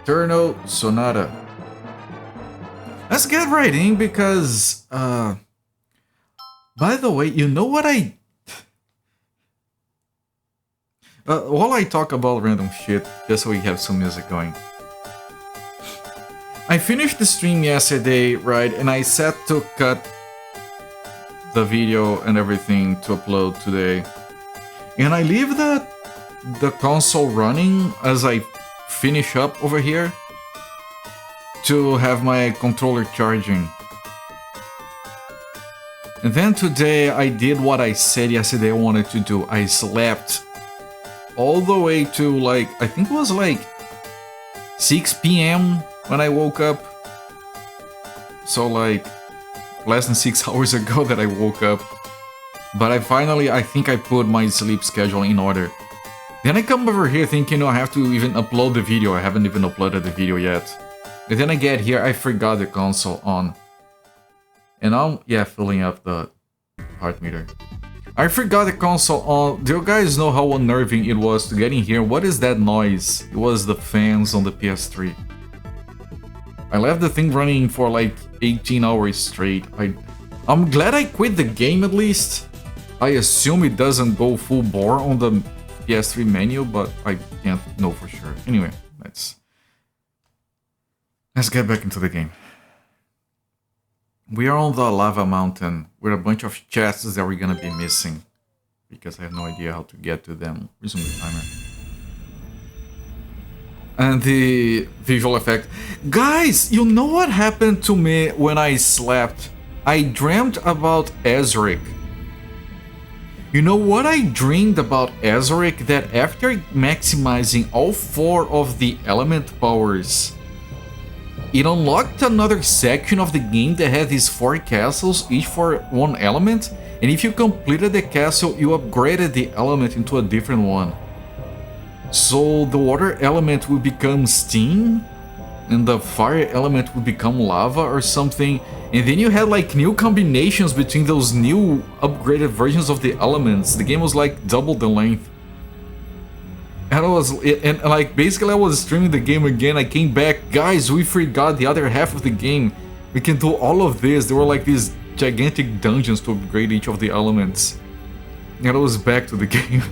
Eternal Sonata. Let's get right in because, by the way, you know what while I talk about random shit, just so we have some music going. I finished the stream yesterday, right, and I set to cut the video and everything to upload today. And I leave the console running as I finish up over here to have my controller charging. And then today I did what I said yesterday I wanted to do. I slept all the way to like, I think it was like 6 p.m. when I woke up. So like less than 6 hours ago that I woke up. But I think I put my sleep schedule in order. Then I come over here thinking, I have to even upload the video. I haven't even uploaded the video yet. And then I get here, I forgot the console on. And I'm, filling up the heart meter. I forgot the console on. Do you guys know how unnerving it was to get in here? What is that noise? It was the fans on the PS3. I left the thing running for like 18 hours straight. I'm glad I quit the game at least. I assume it doesn't go full bore on the PS3 menu, but I can't know for sure. Anyway, let's get back into the game. We are on the lava mountain with a bunch of chests that we're gonna be missing because I have no idea how to get to them. Resume the timer. And the visual effect. Guys, you know what happened to me when I slept? I dreamt about Ezric. You know what I dreamed about Ezric? That after maximizing all 4 of the element powers, it unlocked another section of the game that had these 4 castles, each for 1 element, and if you completed the castle, you upgraded the element into a different one. So the water element would become steam, and the fire element would become lava or something, and then you had like new combinations between those new upgraded versions of the elements. The game was like double the length. And like basically I was streaming the game again. I came back, guys, we forgot the other half of the game. We can do all of this. There were like these gigantic dungeons to upgrade each of the elements. And I was back to the game.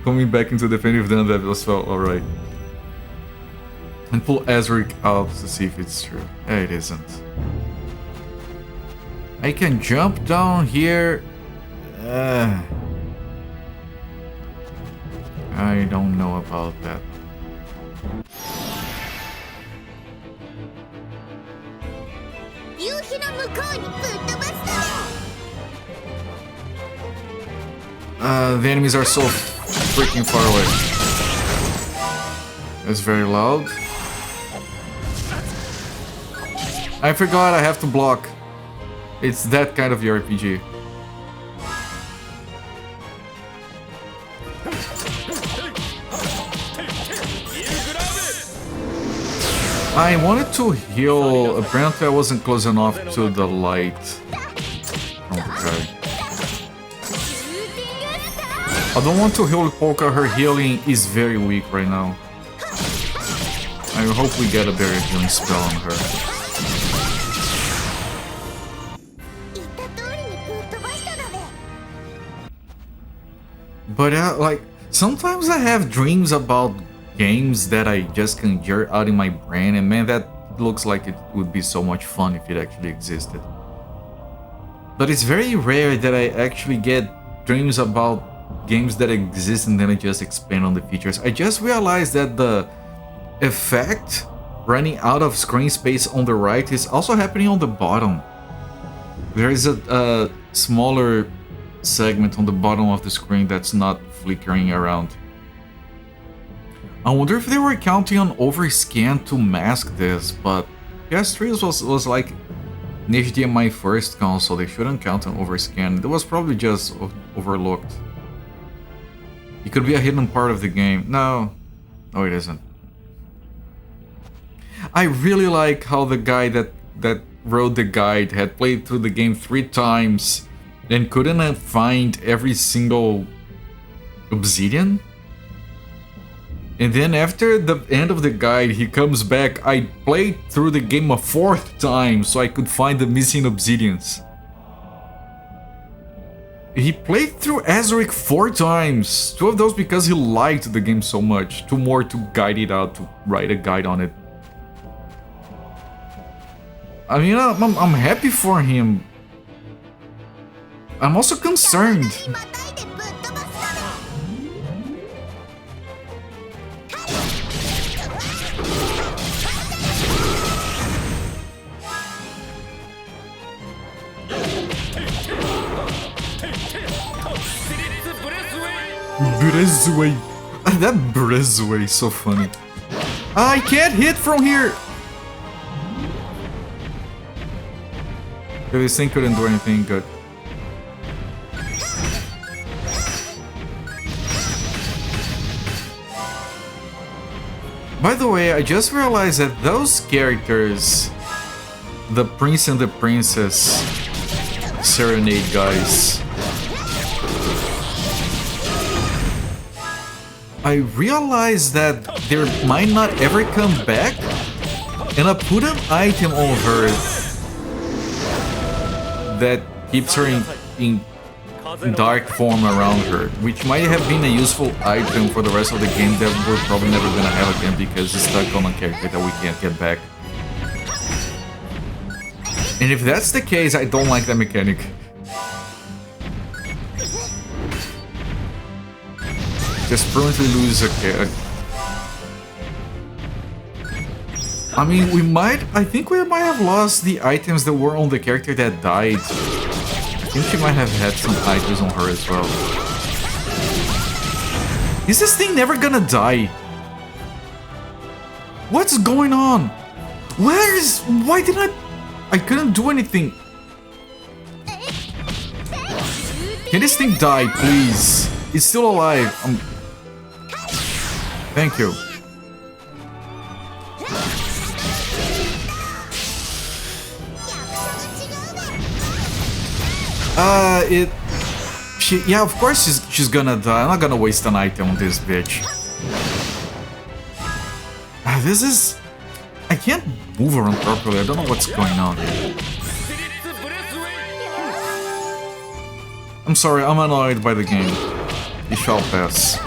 Coming back into the definitive done that as well, alright. And pull Ezric out to see if it's true. It isn't. I can jump down here. I don't know about that. The enemies are so freaking far away. It's very loud. I forgot I have to block. It's that kind of RPG. I wanted to heal, apparently I wasn't close enough to the light. Okay. I don't want to heal Polka, her healing is very weak right now. I hope we get a better healing spell on her. But like, sometimes I have dreams about games that I just conjure out in my brain, and man, that looks like it would be so much fun if it actually existed. But it's very rare that I actually get dreams about games that exist and then I just expand on the features. I just realized that the effect running out of screen space on the right is also happening on the bottom. There is a smaller segment on the bottom of the screen that's not flickering around. I wonder if they were counting on overscan to mask this, but PS3 was like an HDMI first console. They shouldn't count on overscan. It was probably just overlooked. It could be a hidden part of the game. No, it isn't. I really like how the guy that wrote the guide had played through the game 3 times and couldn't find every single obsidian. And then after the end of the guide, he comes back. I played through the game a 4th time so I could find the missing obsidians. He played through Azuric 4 times. 2 of those because he liked the game so much. 2 more to guide it out, to write a guide on it. I mean, I'm happy for him. I'm also concerned. Brezway. That Brezway is so funny. I can't hit from here. This thing couldn't do anything good. By the way, I just realized that those characters, the Prince and the Princess Serenade guys, I realized that they might not ever come back, and I put an item on her that keeps her in dark form around her, which might have been a useful item for the rest of the game that we're probably never gonna have again because it's stuck on a character that we can't get back. And if that's the case, I don't like that mechanic. Just permanently lose a character. I mean, I think we might have lost the items that were on the character that died. I think she might have had some items on her as well. Is this thing never gonna die? What's going on? Why did I couldn't do anything. Can this thing die, please? It's still alive. Thank you. Yeah, of course she's gonna die. I'm not gonna waste an item on this bitch. This is... I can't move around properly. I don't know what's going on here. I'm sorry, I'm annoyed by the game. It shall pass.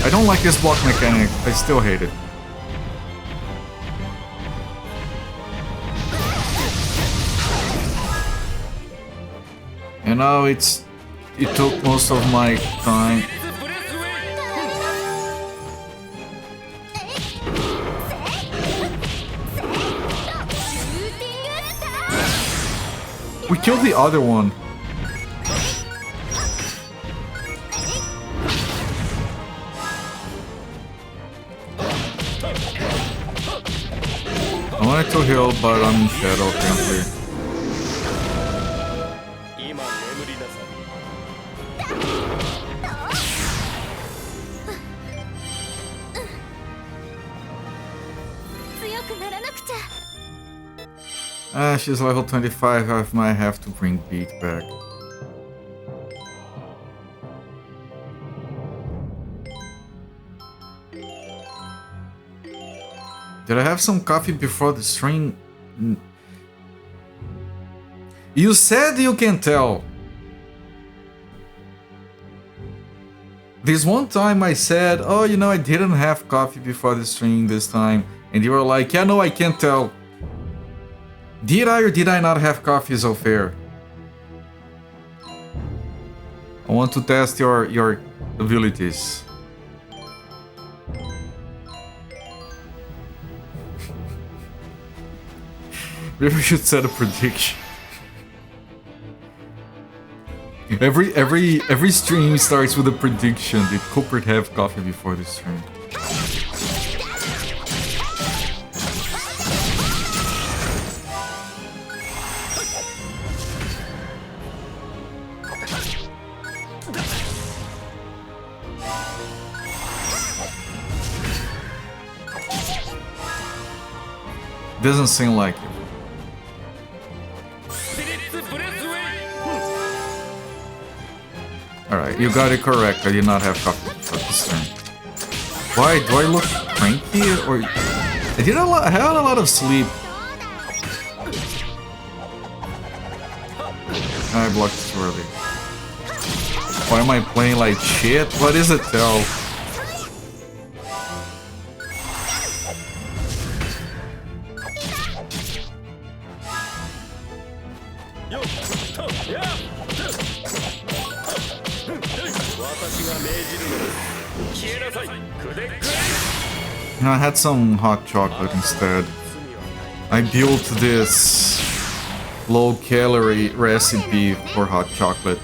I don't like this block mechanic. I still hate it. And now it took most of my time. We killed the other one. I wanted to heal, but I'm in shadow apparently. She's level 25, I might have to bring Beat back. Did I have some coffee before the stream? You said you can tell. This one time I said, oh, you know, I didn't have coffee before the stream this time. And you were like, yeah, no, I can't tell. Did I or did I not have coffee so fair? I want to test your abilities. Maybe we should set a prediction. Every stream starts with a prediction. Did Cooper have coffee before the stream? Doesn't seem like it. Alright, you got it correct. I did not have coffee for this turn. Why? Do I look cranky? Or... I had a lot of sleep. I blocked too early. Why am I playing like shit? What is it, though? I had some hot chocolate instead. I built this low-calorie recipe for hot chocolate.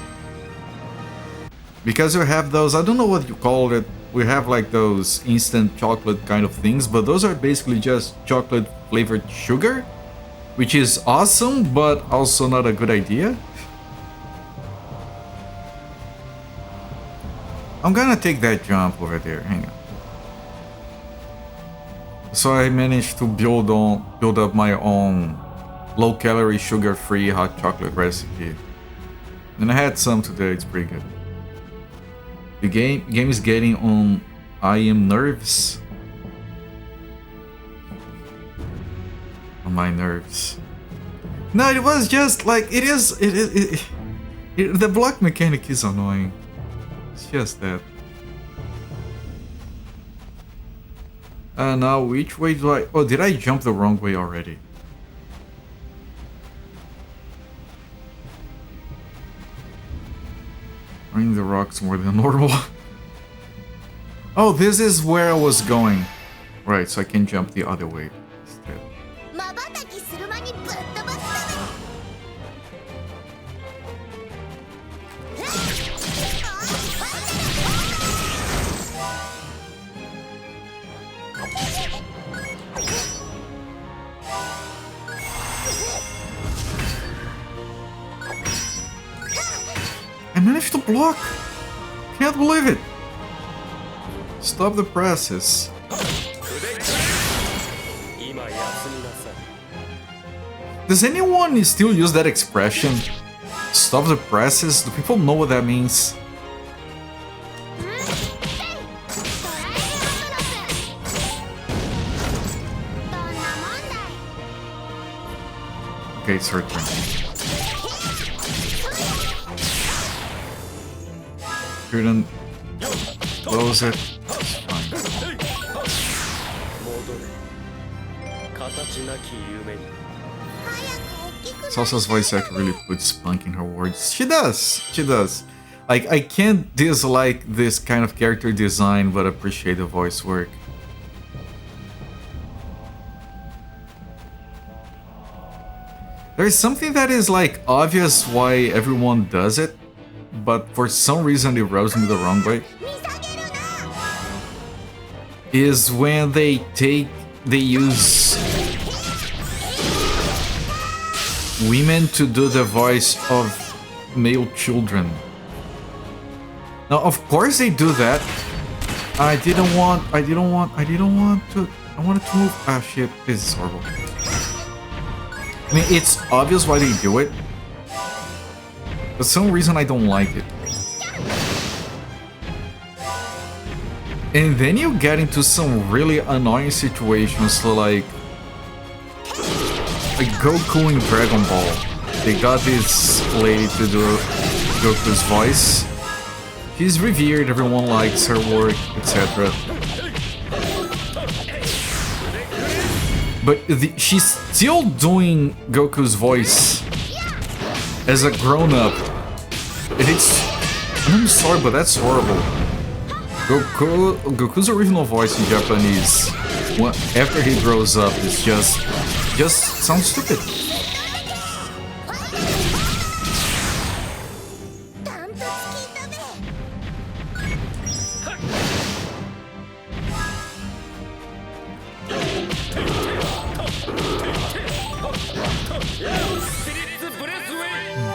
Because you have those, I don't know what you call it, we have like those instant chocolate kind of things, but those are basically just chocolate flavored sugar, which is awesome, but also not a good idea. I'm gonna take that jump over there, hang on. So I managed to build up my own low-calorie, sugar-free hot chocolate recipe. And I had some today, it's pretty good. The game is getting on IM nerves. On my nerves. No, it was just like, the block mechanic is annoying. It's just that. Now which way do I... Oh, did I jump the wrong way already? Running the rocks more than normal. Oh, this is where I was going. Right, so I can jump the other way instead. I managed to block! Can't believe it! Stop the presses. Does anyone still use that expression? Stop the presses? Do people know what that means? Okay, it's her turn. Couldn't close it. It's fine. Salsa's voice actor really puts spunk in her words. She does. She does. Like, I can't dislike this kind of character design, but appreciate the voice work. There's something that is like obvious why everyone does it, but for some reason it rubs me the wrong way. Is when they use women to do the voice of male children. Now, of course they do that. I wanted to move. Ah, shit, this is horrible. I mean, it's obvious why they do it. For some reason, I don't like it. And then you get into some really annoying situations, so like Goku in Dragon Ball. They got this lady to do Goku's voice. She's revered, everyone likes her work, etc. But she's still doing Goku's voice as a grown-up. And I'm sorry, but that's horrible. Goku's original voice in Japanese, after he grows up, is just sounds stupid.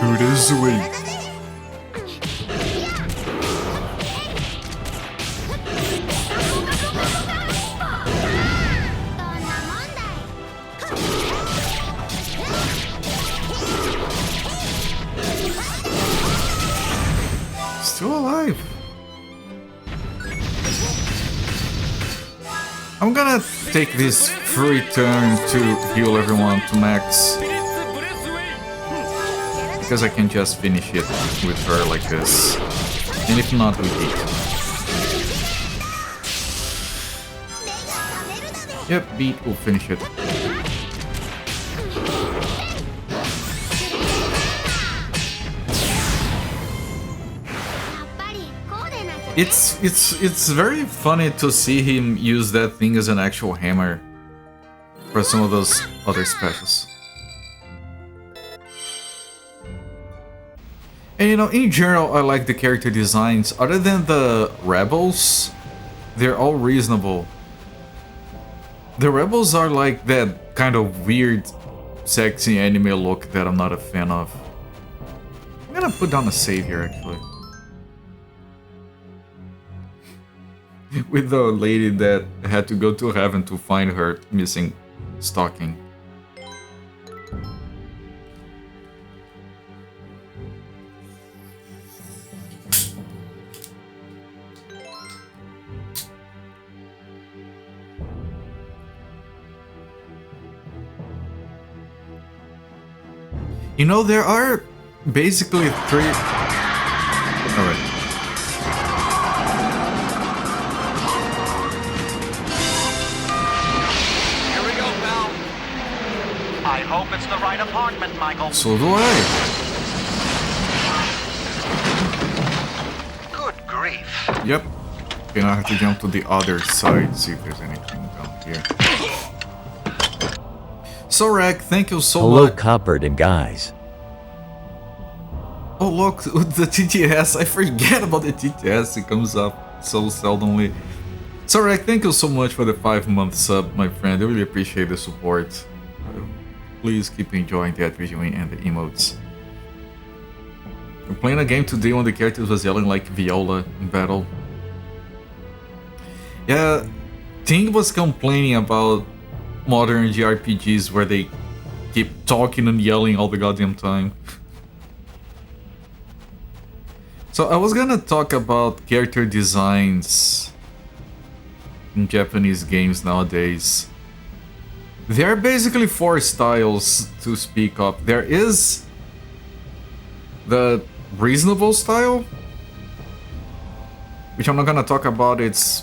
Buddha's way. still alive. I'm gonna take this free turn to heal everyone to max. Because I can just finish it with her like this. And if not, we beat. Yep, beat, we'll finish it. It's very funny to see him use that thing as an actual hammer for some of those other specials. And you know, in general, I like the character designs. Other than the rebels, they're all reasonable. The rebels are like that kind of weird, sexy anime look that I'm not a fan of. I'm gonna put down a save here, actually. With the lady that had to go to heaven to find her missing stocking. You know, there are basically 3... Alright. Hope it's the right apartment, Michael. So do I. Good grief. Yep. Okay, now I have to jump to the other side, see if there's anything down here. Sorek, thank you so much. Hello, Coppered and guys. Oh look, the TTS. I forget about the TTS. It comes up so seldomly. Sorek, thank you so much for the 5-month sub, my friend. I really appreciate the support. Please keep enjoying the viewing and the emotes. We're playing a game today when the characters was yelling like Viola in battle. Yeah, Ting was complaining about modern JRPGs where they keep talking and yelling all the goddamn time. So I was gonna talk about character designs in Japanese games nowadays. There are basically 4 styles to speak of. There is the reasonable style, which I'm not gonna talk about. It's,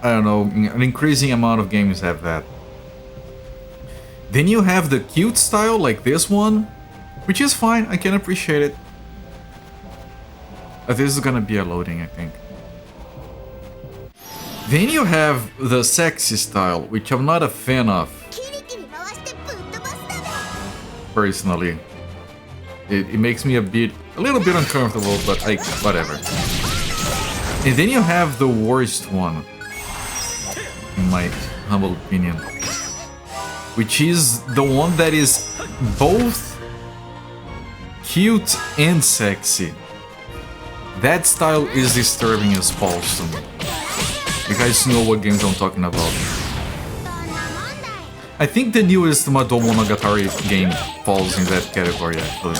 I don't know, an increasing amount of games have that. Then you have the cute style, like this one, which is fine, I can appreciate it. But this is gonna be a loading, I think. Then you have the sexy style, which I'm not a fan of. Personally, it makes me a little bit uncomfortable, but whatever. And then you have the worst one, in my humble opinion, which is the one that is both cute and sexy. That style is disturbing as balls to me. You guys know what games I'm talking about. I think the newest Mado Monogatari game falls in that category, actually.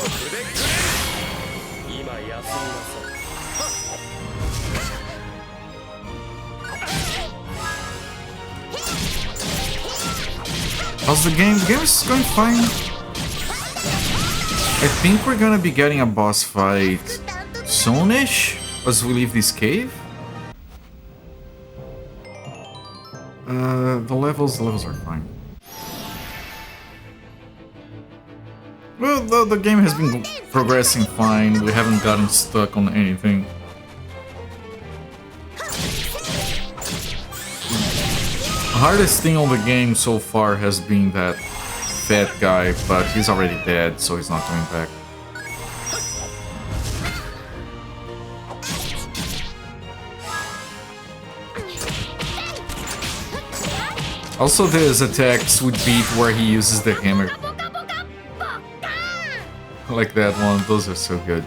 How's the game? The game is going fine. I think we're gonna be getting a boss fight soonish as we leave this cave. The levels are fine. Well, the game has been progressing fine. We haven't gotten stuck on anything. The hardest thing on the game so far has been that fat guy, but he's already dead, so he's not coming back. Also, there's attacks with beat where he uses the hammer. I like that one, those are so good.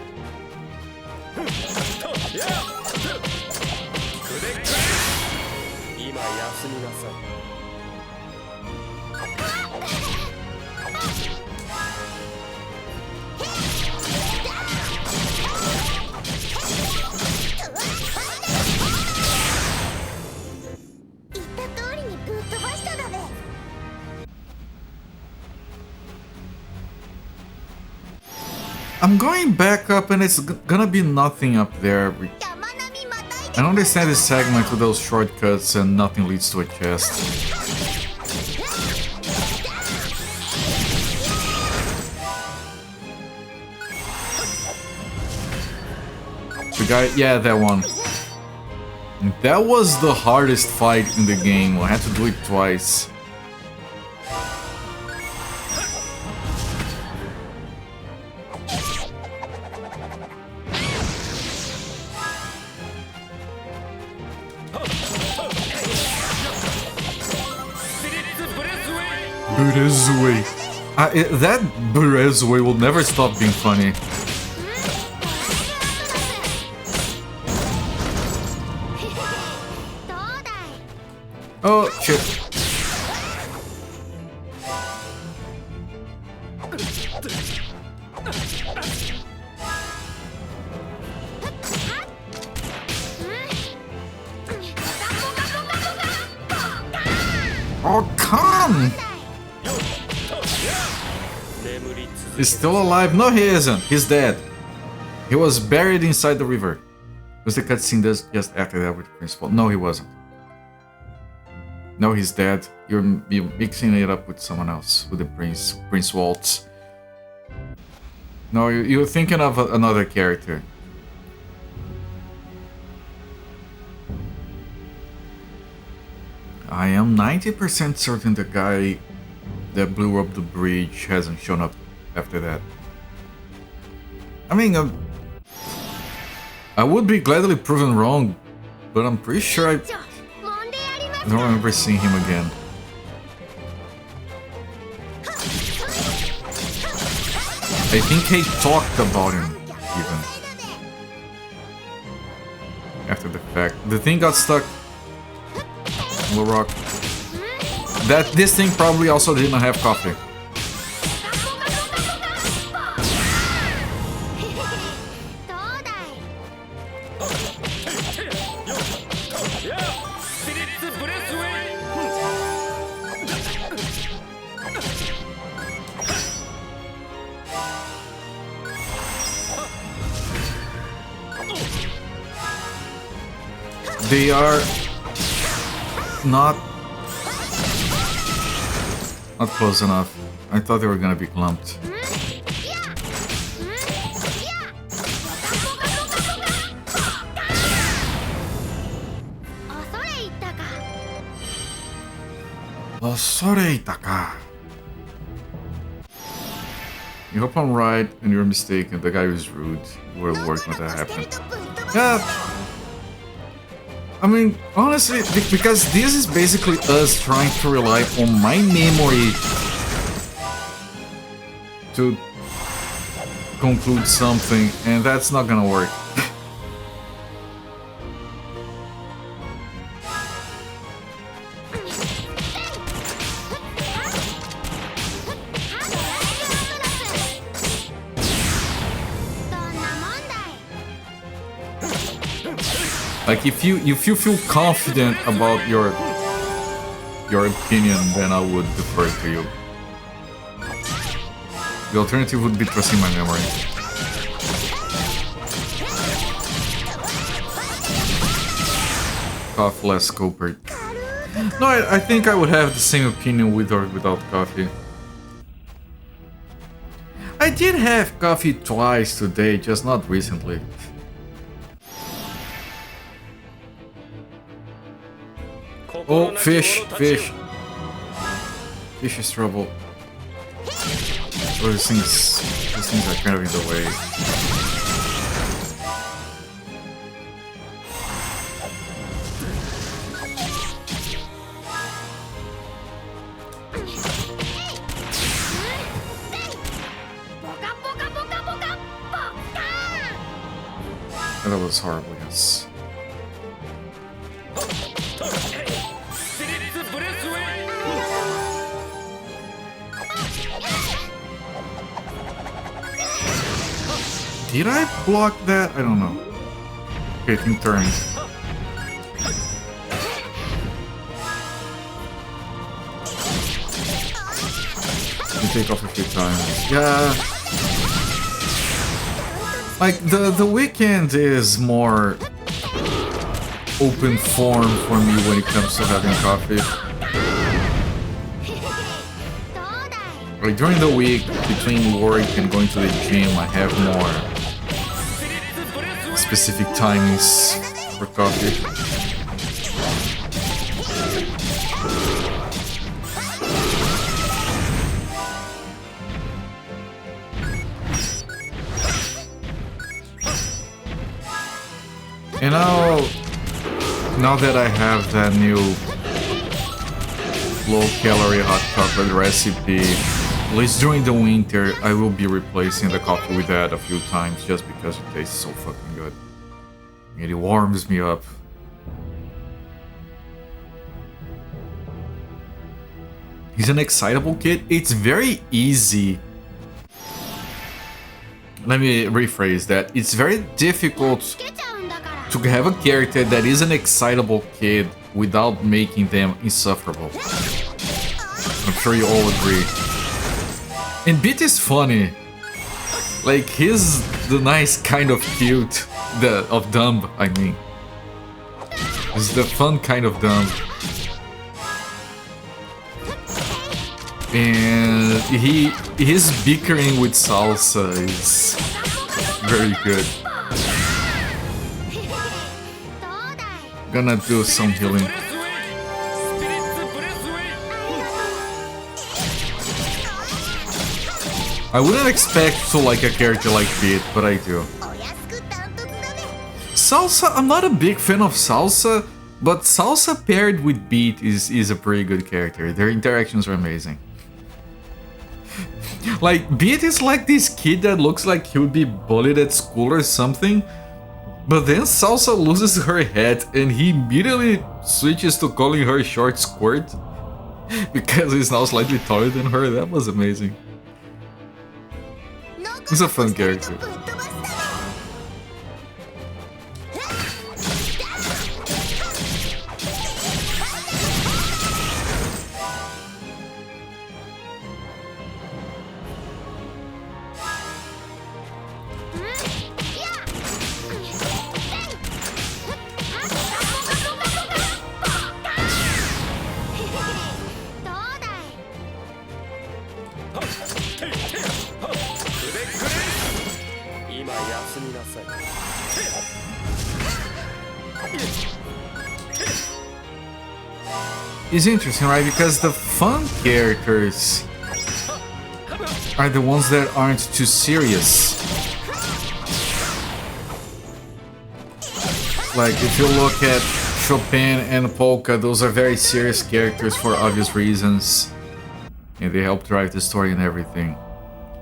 I'm going back up and it's gonna be nothing up there. I understand this segment with those shortcuts and nothing leads to a chest. The guy, yeah, that one. That was the hardest fight in the game. I had to do it twice. Burezue. That Burezue will never stop being funny. Oh, shit. Oh, come! He's still alive? No, he isn't. He's dead. He was buried inside the river. Was the cutscene just after that with Prince Paul? No, he wasn't. No, he's dead. You're mixing it up with someone else, with the Prince Waltz. No, you're thinking of another character. I am 90% certain the guy that blew up the bridge hasn't shown up after that. I mean, I would be gladly proven wrong, but I'm pretty sure I don't remember seeing him again. I think he talked about him, even. After the fact. The thing got stuck. Will rock. This thing probably also didn't have coffee. They are not close enough. I thought they were gonna be clumped. You hope I'm right and you're mistaken. The guy was rude. We're working when that happened. Yeah. I mean, honestly, because this is basically us trying to rely on my memory to conclude something, and that's not gonna work. Like, if you feel confident about your opinion, then I would defer to you. The alternative would be trusting my memory. Cough less Cooper. No, I think I would have the same opinion with or without coffee. I did have coffee twice today, just not recently. Oh, fish, fish. Fish is trouble. Oh, these things are kind of in the way. That was horrible, yes. Did I block that? I don't know. Okay, thing turned. You take off a few times. Yeah. Like, the weekend is more open form for me when it comes to having coffee. Like, during the week, between work and going to the gym, I have more specific times for coffee. You know, now that I have that new low-calorie hot chocolate recipe, at least during the winter, I will be replacing the coffee with that a few times just because it tastes so fucking good. And it warms me up. He's an excitable kid. It's very easy. Let me rephrase that. It's very difficult to have a character that is an excitable kid without making them insufferable. I'm sure you all agree. And Beat is funny. Like, he's the nice kind of cute, of dumb, I mean. He's the fun kind of dumb. And his bickering with Salsa is very good. Gonna do some healing. I wouldn't expect to like a character like Beat, but I do. Salsa, I'm not a big fan of Salsa, but Salsa paired with Beat is a pretty good character. Their interactions are amazing. Like, Beat is like this kid that looks like he would be bullied at school or something, but then Salsa loses her head and he immediately switches to calling her short squirt because he's now slightly taller than her. That was amazing. He's a fun character. It's interesting, right? Because the fun characters are the ones that aren't too serious. Like, if you look at Chopin and Polka, those are very serious characters for obvious reasons. And they help drive the story and everything.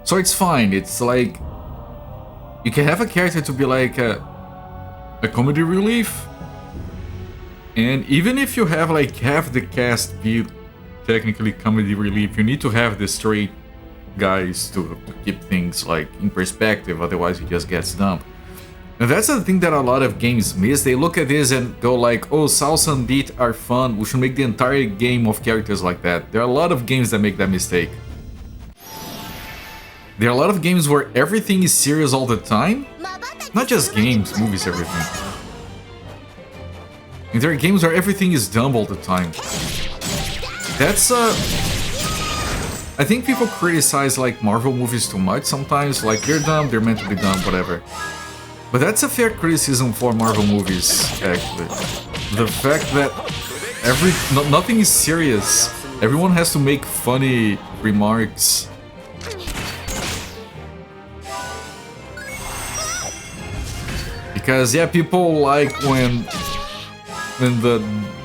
So it's fine. It's like, you can have a character to be like a comedy relief. And even if you have like half the cast be technically comedy relief, you need to have the straight guys to keep things like in perspective, otherwise it just gets dumb. And that's the thing that a lot of games miss. They look at this and go like, oh, Salsa and Beat are fun, we should make the entire game of characters like that. There are a lot of games that make that mistake. There are a lot of games where everything is serious all the time. Not just games, movies, everything. And there are games where everything is dumb all the time. That's, I think people criticize, like, Marvel movies too much sometimes. Like, they're dumb, they're meant to be dumb, whatever. But that's a fair criticism for Marvel movies, actually. The fact that nothing is serious. Everyone has to make funny remarks. Because, yeah, people like when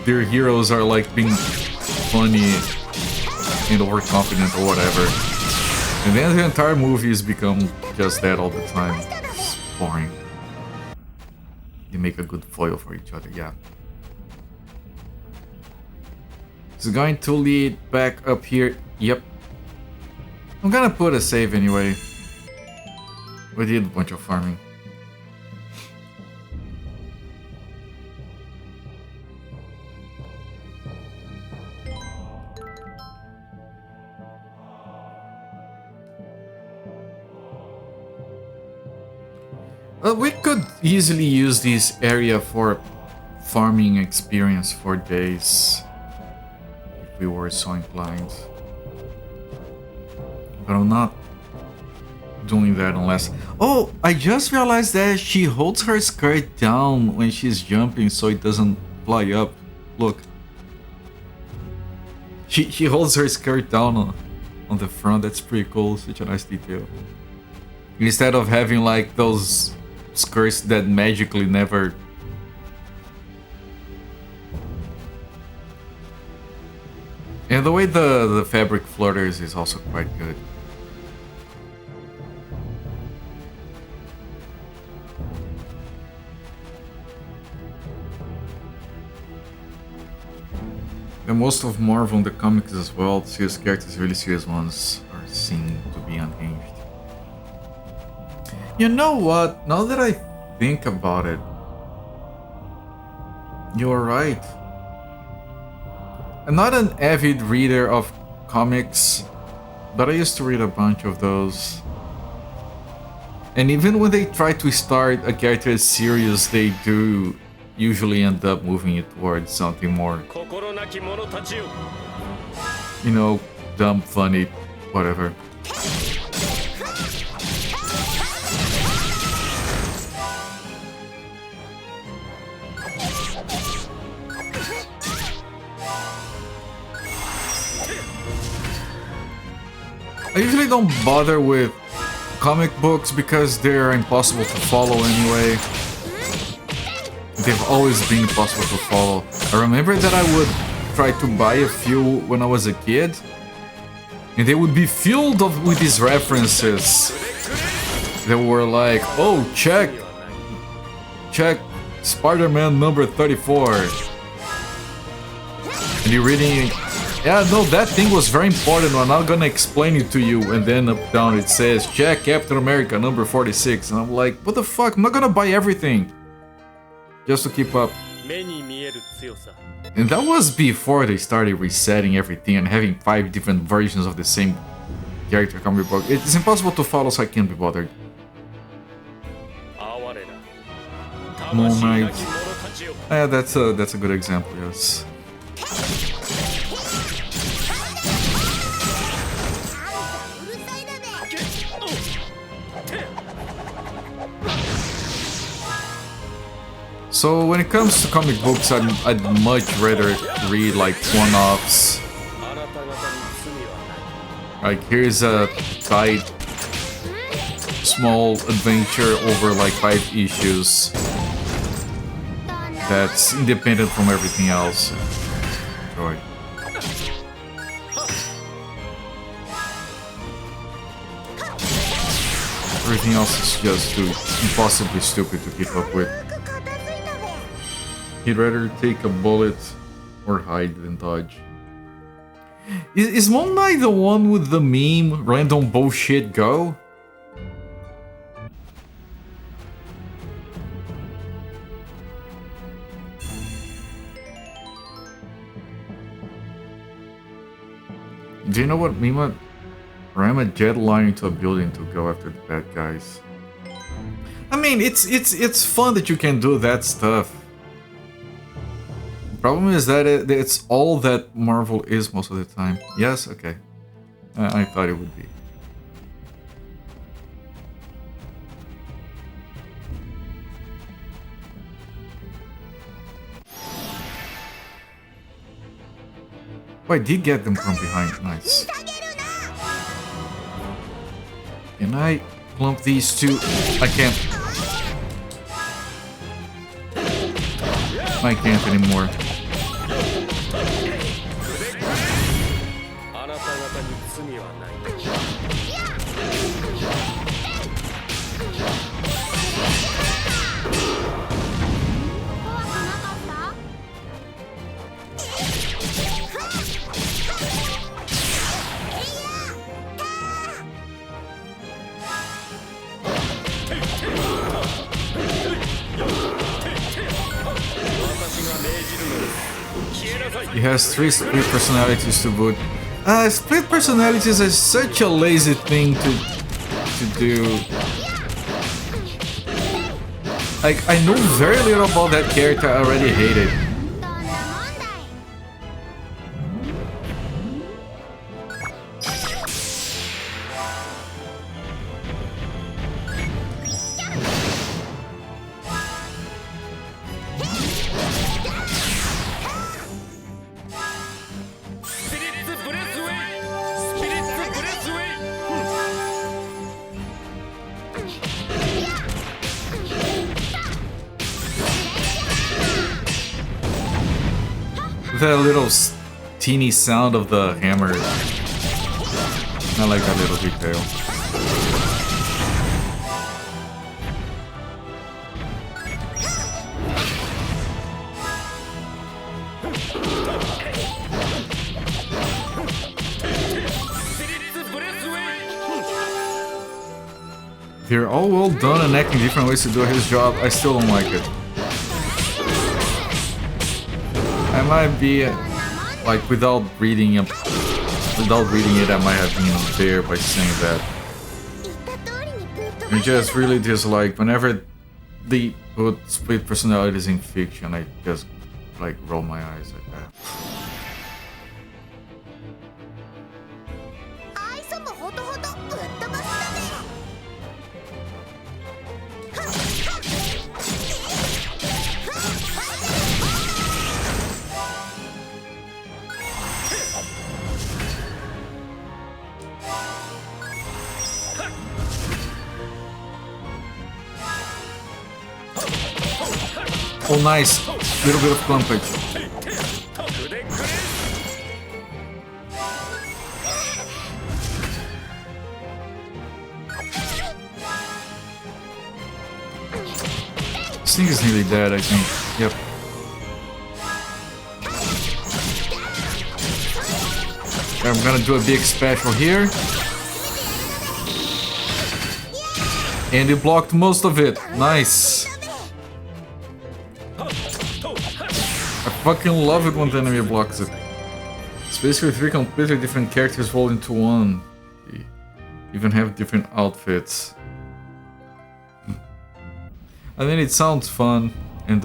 their heroes are like being funny and overconfident or whatever. And then the entire movies become just that all the time. It's boring. They make a good foil for each other, yeah. It's going to lead back up here. Yep. I'm gonna put a save anyway. We did a bunch of farming. We could easily use this area for farming experience for days if we were so inclined. But I'm not doing that unless... Oh, I just realized that she holds her skirt down when she's jumping so it doesn't fly up. Look. She holds her skirt down on the front. That's pretty cool. Such a nice detail. Instead of having like those skirts that magically never... And the way the fabric flutters is also quite good. And most of Marvel in the comics as well, serious characters, really serious ones, are seen to be unhinged. You know what? Now that I think about it, you're right. I'm not an avid reader of comics, but I used to read a bunch of those. And even when they try to start a character as serious, they do usually end up moving it towards something more, you know, dumb, funny, whatever. I usually don't bother with comic books because they're impossible to follow anyway. They've always been impossible to follow. I remember that I would try to buy a few when I was a kid, and they would be filled with these references. They were like, oh, check Spider-Man number 34. And you're reading, yeah, no, that thing was very important. I'm not gonna explain it to you. And then up down it says, check Captain America number 46. And I'm like, what the fuck? I'm not gonna buy everything just to keep up. And that was before they started resetting everything and having 5 different versions of the same character comic book. It's impossible to follow, so I can't be bothered. Moon Knight. Yeah, that's a good example, yes. So when it comes to comic books, I'd much rather read like one-offs. Like here's a tight, small adventure over like 5 issues that's independent from everything else. Enjoy. Everything else is just too impossibly stupid to keep up with. He'd rather take a bullet or hide than dodge. Is Moon Knight the one with the meme, random bullshit go? Do you know what meme? Ram a jet line into a building to go after the bad guys. I mean, it's fun that you can do that stuff. Problem is that it's all that Marvel is most of the time. Yes? Okay. I thought it would be. Oh, I did get them from behind. Nice. Can I clump these two? I can't. I can't anymore. He has 3 split personalities to boot. Split personalities is such a lazy thing to do. Like, I knew very little about that character, I already hate it. That little teeny sound of the hammer. I like that little detail. They're all well done and acting different ways to do his job. I still don't like it. I might be like without reading it, I might have been unfair by saying that. I just really dislike whenever they put split personalities in fiction. I just like roll my eyes like that. Oh, nice. Little bit of clumpage. This thing is nearly dead, I think. Yep. I'm gonna do a big special here. And he blocked most of it. Nice. I fucking love it when the enemy blocks it. It's basically 3 completely different characters rolled into one. They even have different outfits. I mean, it sounds fun and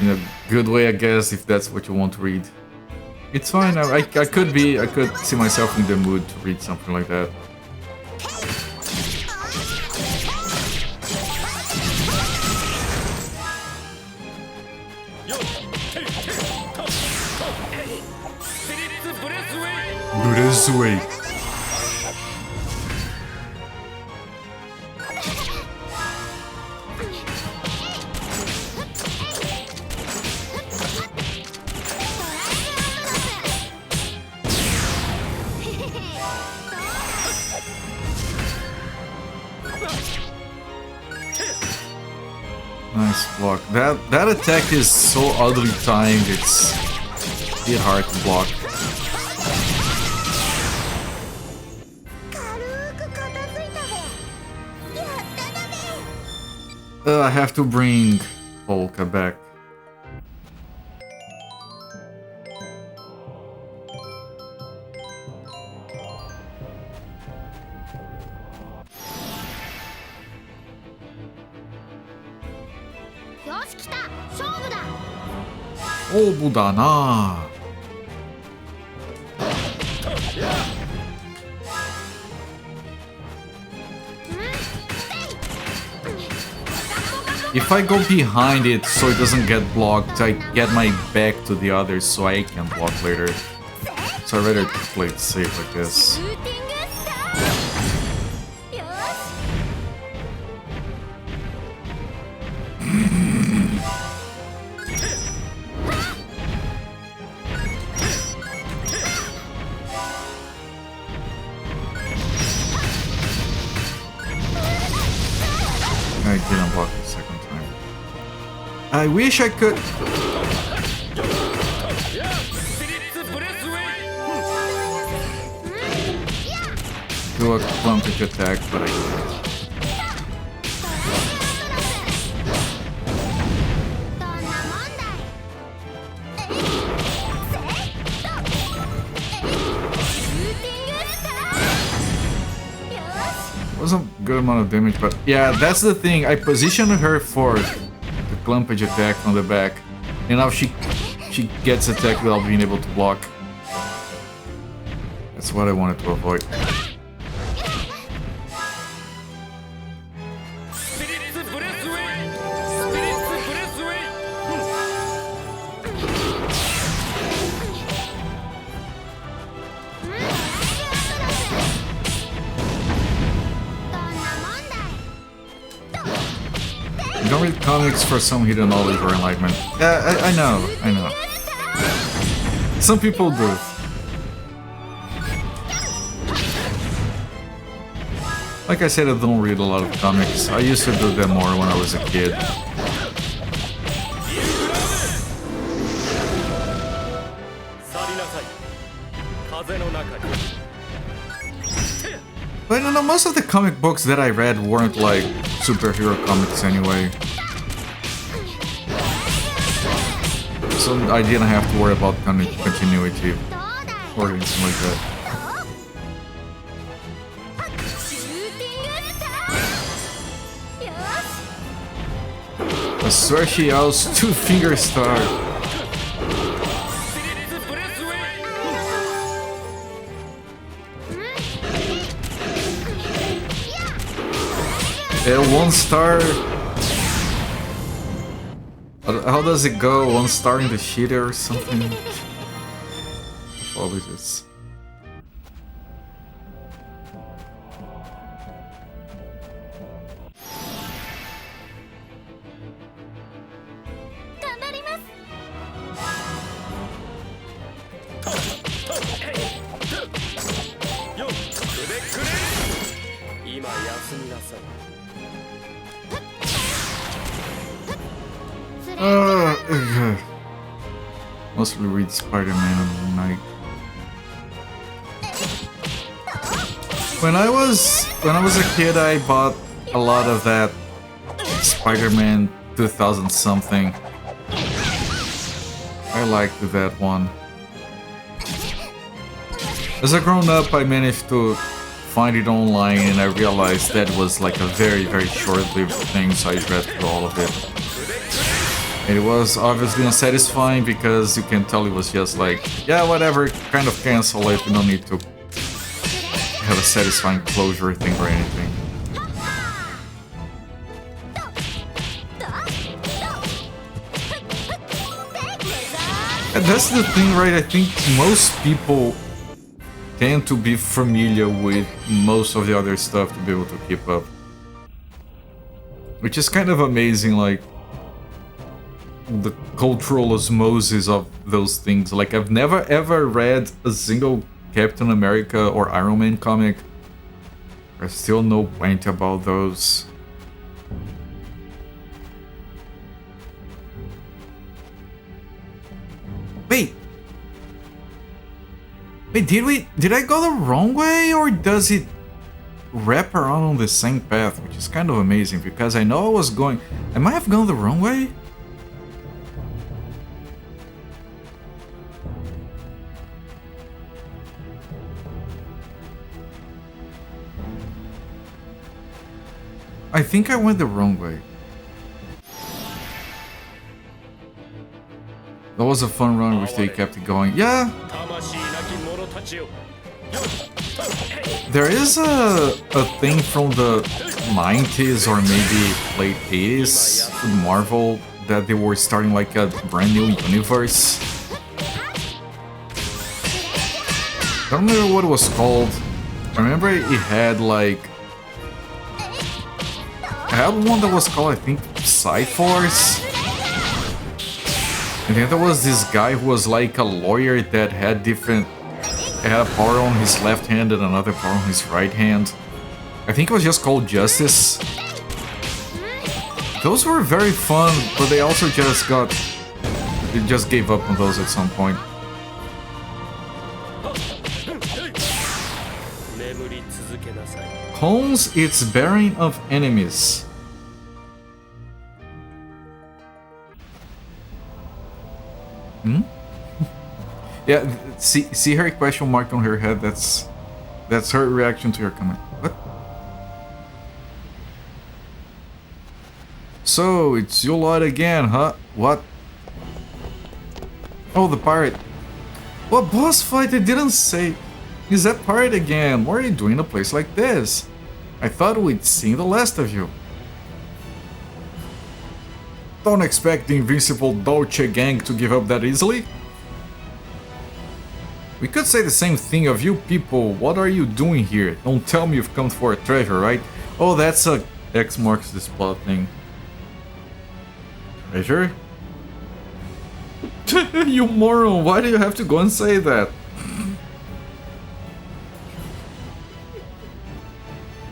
in a good way, I guess, if that's what you want to read. It's fine. I could see myself in the mood to read something like that. Burezui. Nice block. That attack is so oddly timed. It's a bit hard to block. I have to bring Polka back. Oh, Budana! If I go behind it so it doesn't get blocked, I get my back to the others so I can block later. So I'd rather play it safe like this. I didn't block the second time. I wish I could... do a clumpage attack, but I couldn't. Was a good amount of damage, but yeah, that's the thing. I positioned her for the clumpage attack from the back, and now she gets attacked without being able to block. That's what I wanted to avoid. You don't read comics for some hidden knowledge or enlightenment. Yeah, I know. Some people do. Like I said, I don't read a lot of comics. I used to do that more when I was a kid. But you know, most of the comic books that I read weren't like superhero comics anyway. So I didn't have to worry about continuity or anything like that. I swear she yells 2-finger star. Yeah, 1 star. How does it go? 1 star in the shitter or something? Apologies. Mostly read Spider-Man at night. When I was a kid, I bought a lot of that Spider-Man 2000 something. I liked that one. As a grown-up, I managed to find it online, and I realized that was like a very, very short-lived thing, so I read through all of it. And it was obviously unsatisfying because you can tell it was just like, yeah, whatever, kind of cancel it, you don't need to have a satisfying closure thing or anything. And that's the thing, right? I think most people tend to be familiar with most of the other stuff to be able to keep up. Which is kind of amazing, like, the cultural osmosis of those things. Like, I've never ever read a single Captain America or Iron Man comic. I still know plenty about those. Wait, did I go the wrong way, or does it wrap around on the same path, which is kind of amazing, because I know I might have gone the wrong way? I think I went the wrong way. That was a fun run, which they kept it going. Yeah! There is a thing from the 90s or maybe late 80s with Marvel that they were starting like a brand new universe. I don't remember what it was called. I remember it had like... I had one that was called, I think, Psy-Force. And then there was this guy who was like a lawyer that had had a power on his left hand and another power on his right hand. I think it was just called Justice. Those were very fun, but they also just gave up on those at some point. Hones its bearing of enemies. Hmm? Yeah, see her question mark on her head. That's her reaction to your comment. What? So, it's you lot again, huh? What? Oh, the pirate. What boss fight? I didn't say. Is that pirate again? What are you doing in a place like this? I thought we'd seen the last of you. Don't expect the invincible Dolce gang to give up that easily. We could say the same thing of you people. What are you doing here? Don't tell me you've come for a treasure, right? Oh, that's a X marks the spot thing. Treasure? You moron, why do you have to go and say that?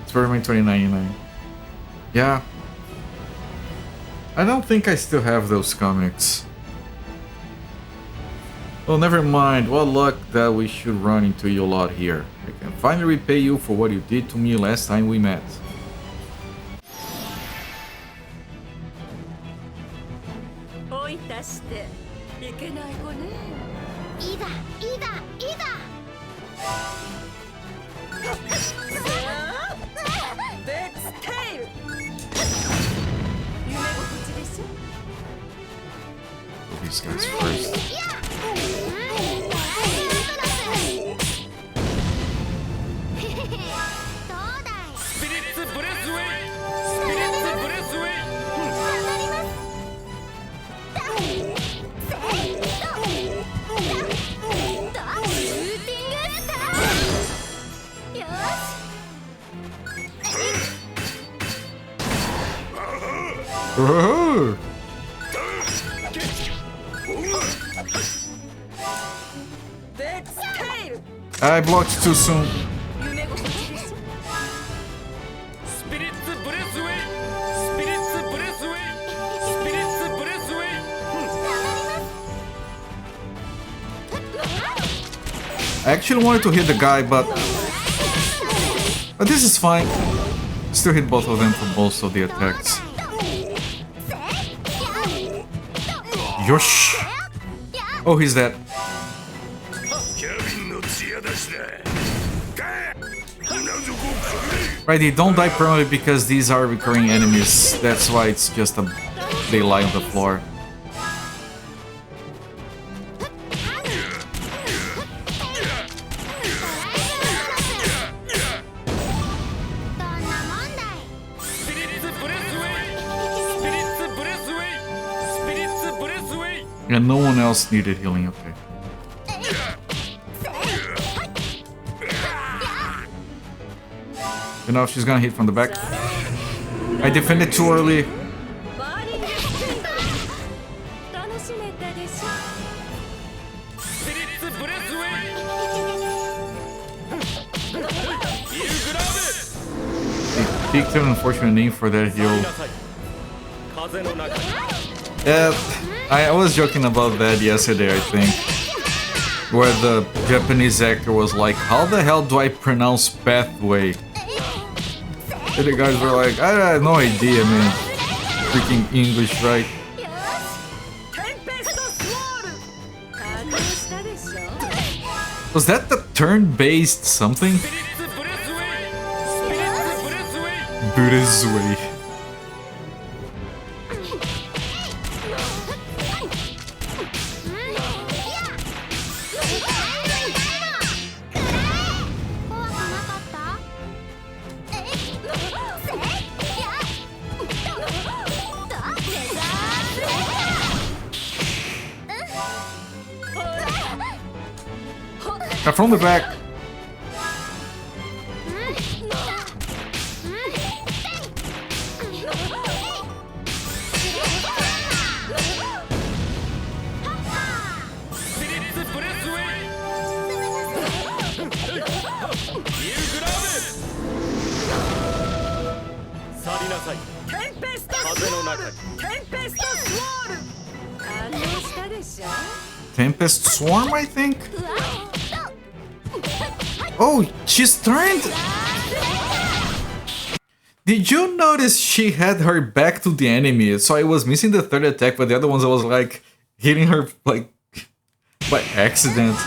Experiment 2099. Yeah. I don't think I still have those comics. Well, never mind. What luck that we should run into you lot here. I can finally repay you for what you did to me last time we met. 追い出していけない子ね。いざいざいざ。ベッツテイル。夢心地でしょ。 These guys first. どうだい。スピリッツブレスウェイスピリッツブレスウェイ頑張ります。シューティングスター。よし。 Oh! I blocked too soon. 夢心地でしょ。スピリッツブレスウェイスピリッツブレスウェイスピリッツブレスウェイ I actually wanted to hit the guy, but this is fine. Still hit both of them for most of the attacks. Yosh! Oh, he's dead. Right, they don't die permanently because these are recurring enemies. That's why it's just they lie on the floor. And no one else needed healing, okay. You know, she's gonna hit from the back. I defended too early. バーリングステイル。楽しめたでしょ。スピリッツブレスウェイイルグラブ They picked an unfortunate name for that heal. 風の中に Yeah, I was joking about that yesterday, I think. Where the Japanese actor was like, how the hell do I pronounce pathway? And the guys were like, I have no idea, man. Freaking English, right? テンペストスウォール。感動したでしょ。 Was that the turn-based something? スピリッツブレスウェイスピリッツブレスウェイ Buddha's way. From the back. Tempest Swarm, I think? Oh, she's turned! Did you notice she had her back to the enemy? So I was missing the third attack, but the other ones I was like hitting her like by accident.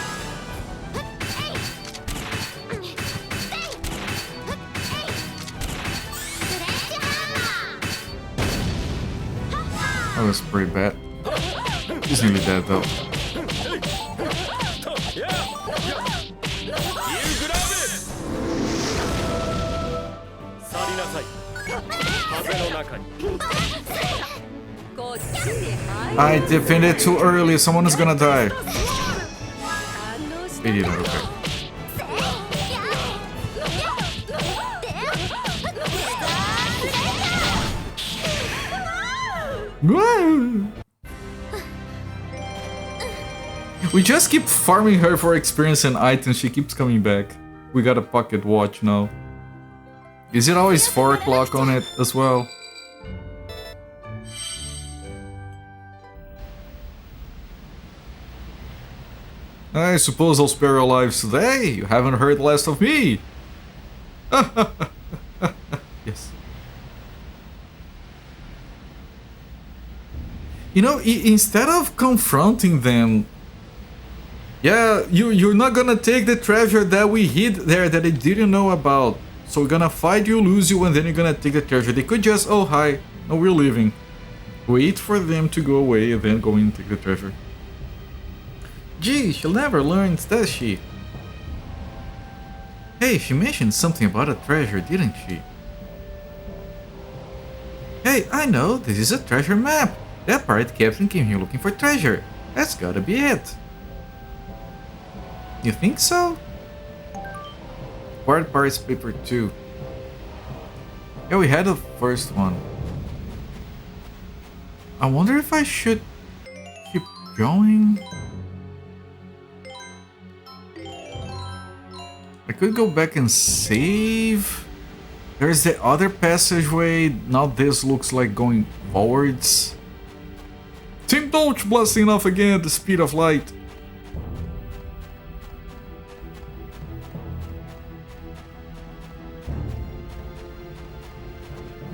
That was pretty bad. He's nearly dead though. 風の中に I defended too early. Someone is gonna die. He didn't. Okay. We just keep farming her for experience and items. She keeps coming back. We got a pocket watch now. Is it always 4 o'clock on it as well? I suppose I'll spare your lives today. You haven't heard last of me. Yes. You know, instead of confronting them, yeah, you're not gonna take the treasure that we hid there that they didn't know about. So we're gonna fight you, lose you, and then you're gonna take the treasure. They could just, oh hi, no, we're leaving. Wait for them to go away and then go in and take the treasure. Gee, she'll never learn, does she? Hey, she mentioned something about a treasure, didn't she? Hey, I know, this is a treasure map. That pirate captain came here looking for treasure. That's gotta be it. You think so? Part Pirates Paper 2. Yeah, we had the first one. I wonder if I should keep going. I could go back and save. There's the other passageway. Now this looks like going forwards. Team Dolch blasting off again at the speed of light.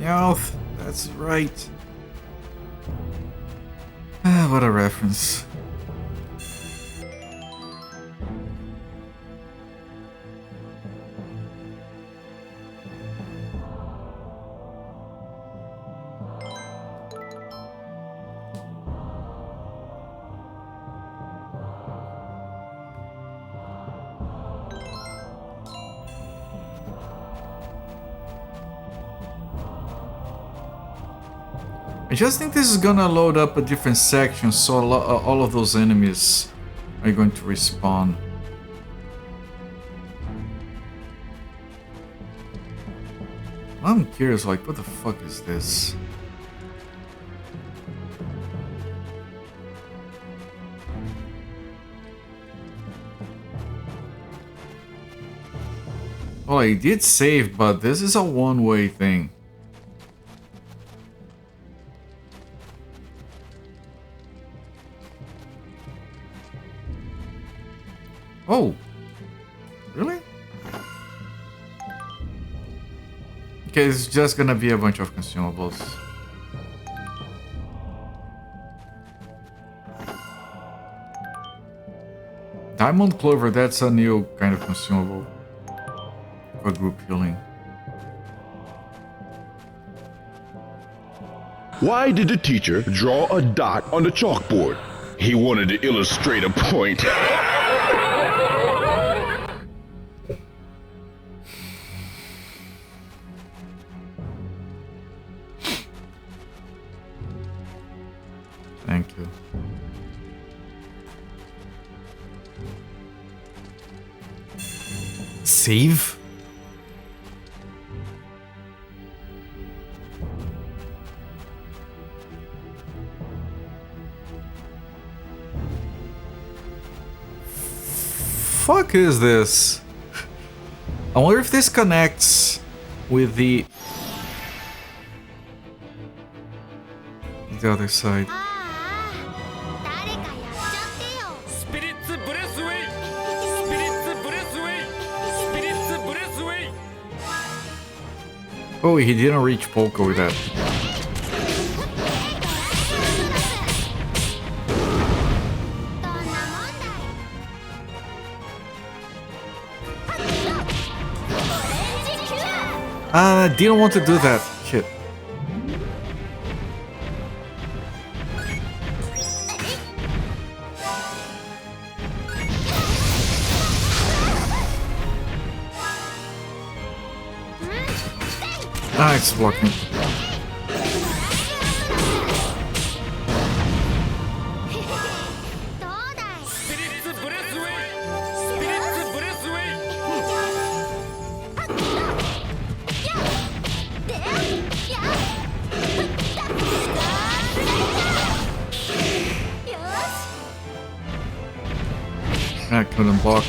Yeah, that's right. Ah, what a reference. I just think this is gonna load up a different section, so all of those enemies are going to respawn. I'm curious, like, what the fuck is this? Well, I did save, but this is a one-way thing. Oh, really? Okay, it's just gonna be a bunch of consumables. Diamond Clover, that's a new kind of consumable for group healing. Why did the teacher draw a dot on the chalkboard? He wanted to illustrate a point. Thank you. Save? Fuck is this? I wonder if this connects with the other side. 誰かやっちゃってよ。スピリッツブレスウェイスピリッツブレスウェイスピリッツブレスウェイ Oh, he didn't reach Polka with that. I didn't want to do that. Shit. Ah, it's blocking. どうだい スピリッツブレスウェイスピリッツブレスウェイ でや よし I couldn't block.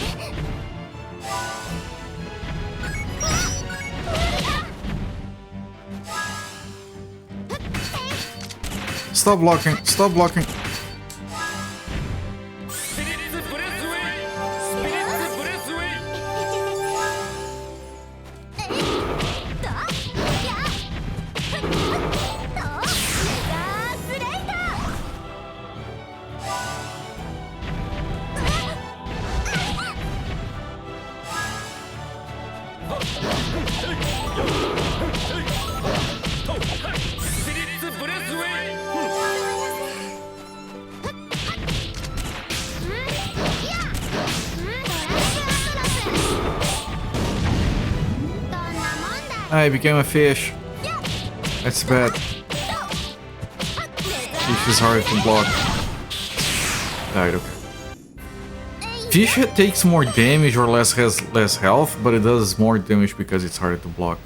Stop blocking. Stop blocking. スピリッツブレスウェイスピリッツブレスウェイ だやとメガスレイタスピリッツブレスウェイ I became a fish. That's bad. Fish is hard to block. Died, okay. Fish takes more damage or has less health, but it does more damage because it's harder to block.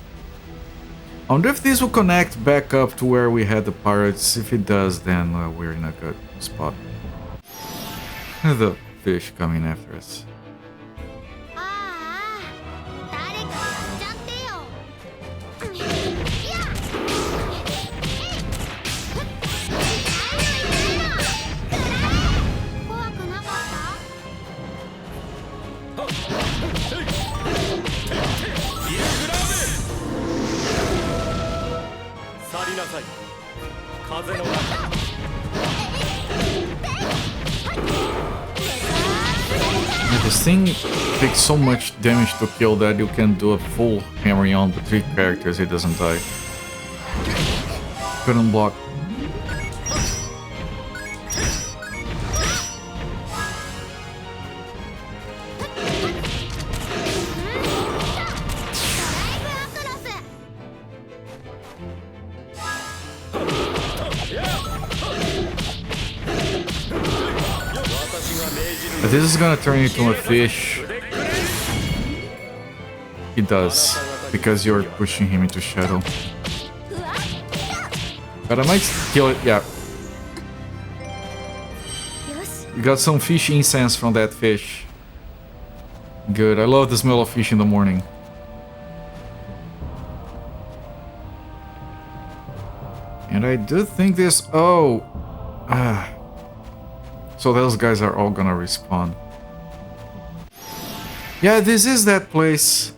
I wonder if this will connect back up to where we had the pirates. If it does, then we're in a good spot. The fish coming after us. ああ誰かやっちゃってよや怖くなかったイルグラーメ去りなさい風の中 Yeah, this thing takes so much damage to kill that you can do a full hammering on the 3 characters, it doesn't die. Couldn't block. This is gonna turn into a fish. It does, because you're pushing him into shadow. But I might kill it, yeah. よし You got some fish incense from that fish. Good, I love the smell of fish in the morning. And I do think this... Oh! So those guys are all gonna respawn. Yeah, this is that place.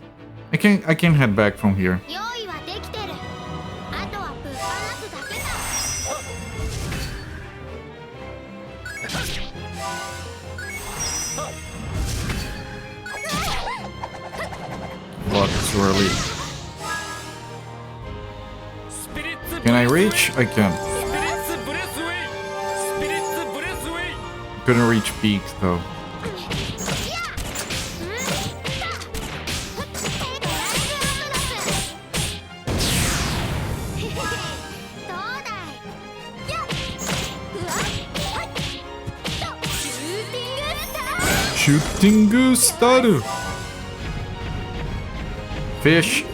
I can head back from here. 用意はできてるあとはぶっ放すだけだ Block too early. スピリッツ Can I reach? I can. スピリッツブレスウェイスピリッツブレスウェイ Couldn't reach peak though. どうだいやうわはいとシューティングスター Shooting star. Fish.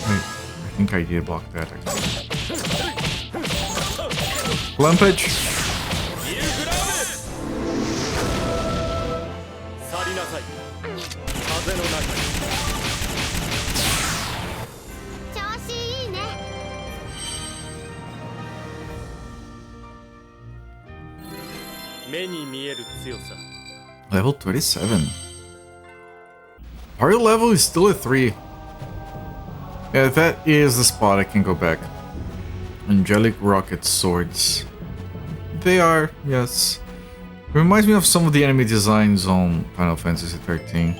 Wait, I think I did block that. Lumpage. イルグラーメ去りなさい風の中に調子いいね 目に見える強さ Level 27. Party level is still at 3. Yeah, that is the spot I can go back. Angelic rocket swords. They are, yes. Reminds me of some of the enemy designs on Final Fantasy 13.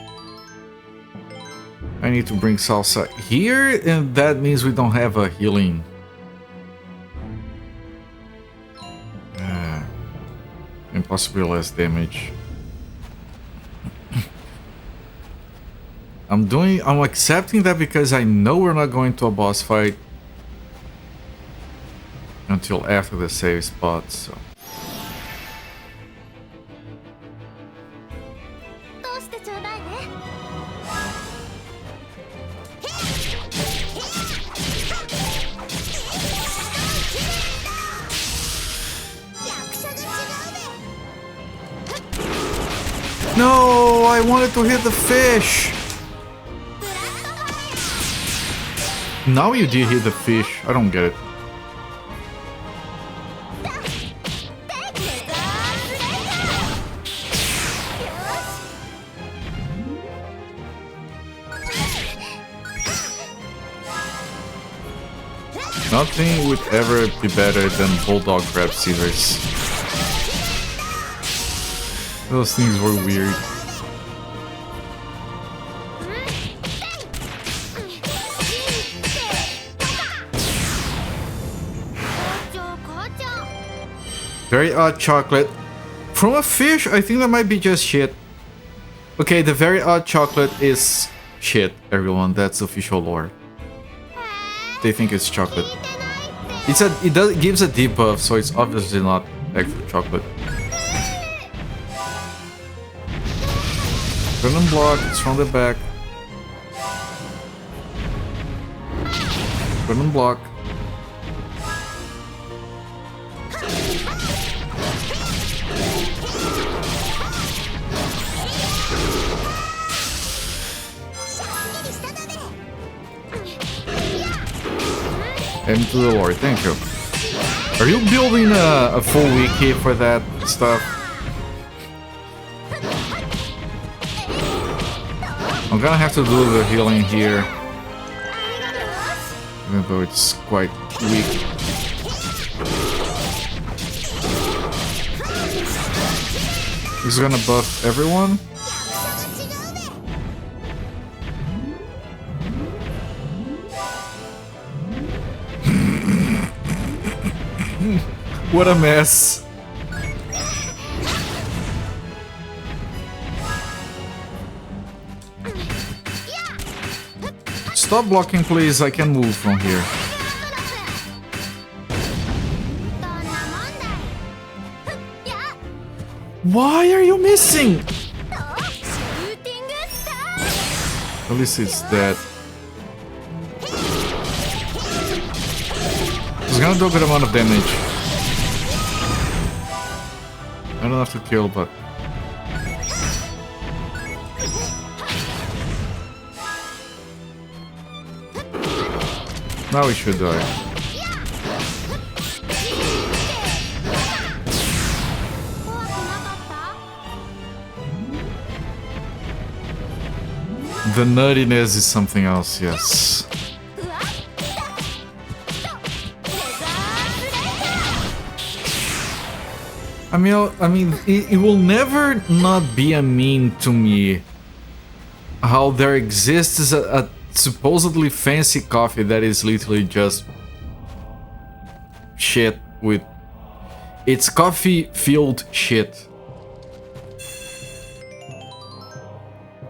I need to bring Salsa here, and that means we don't have a healing. And possibly less damage. I'm accepting that because I know we're not going to a boss fight until after the save spot, so. 通してちょうだいね。役者が違うね。 No, I wanted to hit the fish. Now you did hit the fish. I don't get it. Nothing would ever be better than bulldog crab scissors. Those things were weird. Very odd chocolate. From a fish, I think that might be just shit. Okay, the very odd chocolate is shit, everyone. That's official lore. They think it's chocolate. It gives a debuff, so it's obviously not actual chocolate. Couldn't block, it's from the back. Couldn't block. Into the lore, thank you. Are you building a full wiki for that stuff? I'm gonna have to do the healing here, even though it's quite weak. This is gonna buff everyone. What a mess. Stop blocking, please. I can move from here. Why are you missing? At least it's dead. It's gonna do a good amount of damage. I don't have to kill, but... Now we should die. The nuttiness is something else, yes. I mean, it will never not be a meme to me how there exists a supposedly fancy coffee that is literally just shit with... It's coffee-filled shit.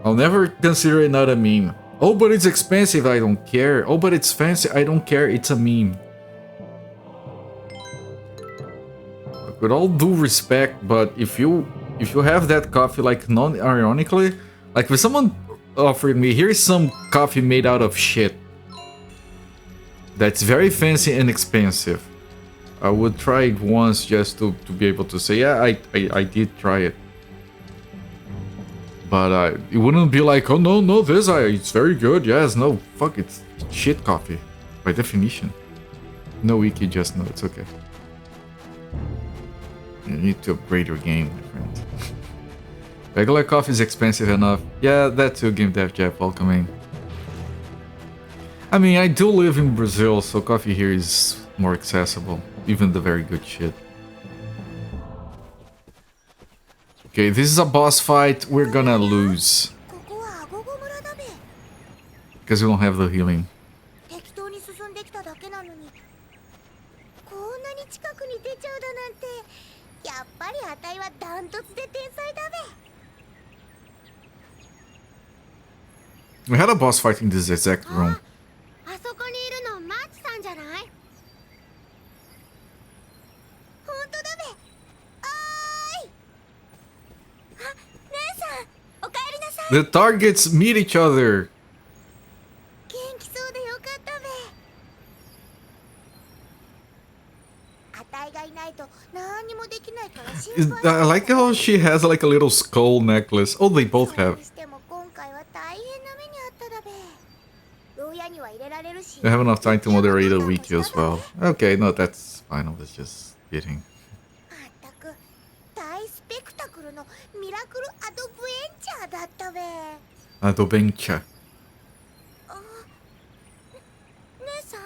I'll never consider it not a meme. Oh, but it's expensive, I don't care. Oh, but it's fancy, I don't care, it's a meme. With all due respect, but if you have that coffee, like, non-ironically, like if someone offered me, here's some coffee made out of shit that's very fancy and expensive, I would try it once just to be able to say, yeah, I did try it. But it wouldn't be like, oh no, it's very good, yes, no, fuck, it's shit coffee, by definition. No wiki, just no, it's okay. You need to upgrade your game, my friend. Regular coffee is expensive enough. Yeah, that too, Game Dev Jeff, welcoming. I mean, I do live in Brazil, so coffee here is more accessible. Even the very good shit. Okay, this is a boss fight. We're gonna lose. Because we don't have the healing. We had a boss fight in this exact room. あそこにいるのマーチさんじゃない？本当だべ。おーい。あ、姉さん、おかえりなさい。 The targets meet each other. 元気そうでよかったべ。あたいがいないと何にもできないから心配。 I like how she has like a little skull necklace. Oh, they both have. しても今回は大変な目にあっただべ。牢屋には入れられるし。 I have enough time to moderate a wiki as well. Okay, no, that's fine. I was just kidding. まったく大スペクタクルのミラクルアドベンチャーだったべ。 Adobencha. 姉さん、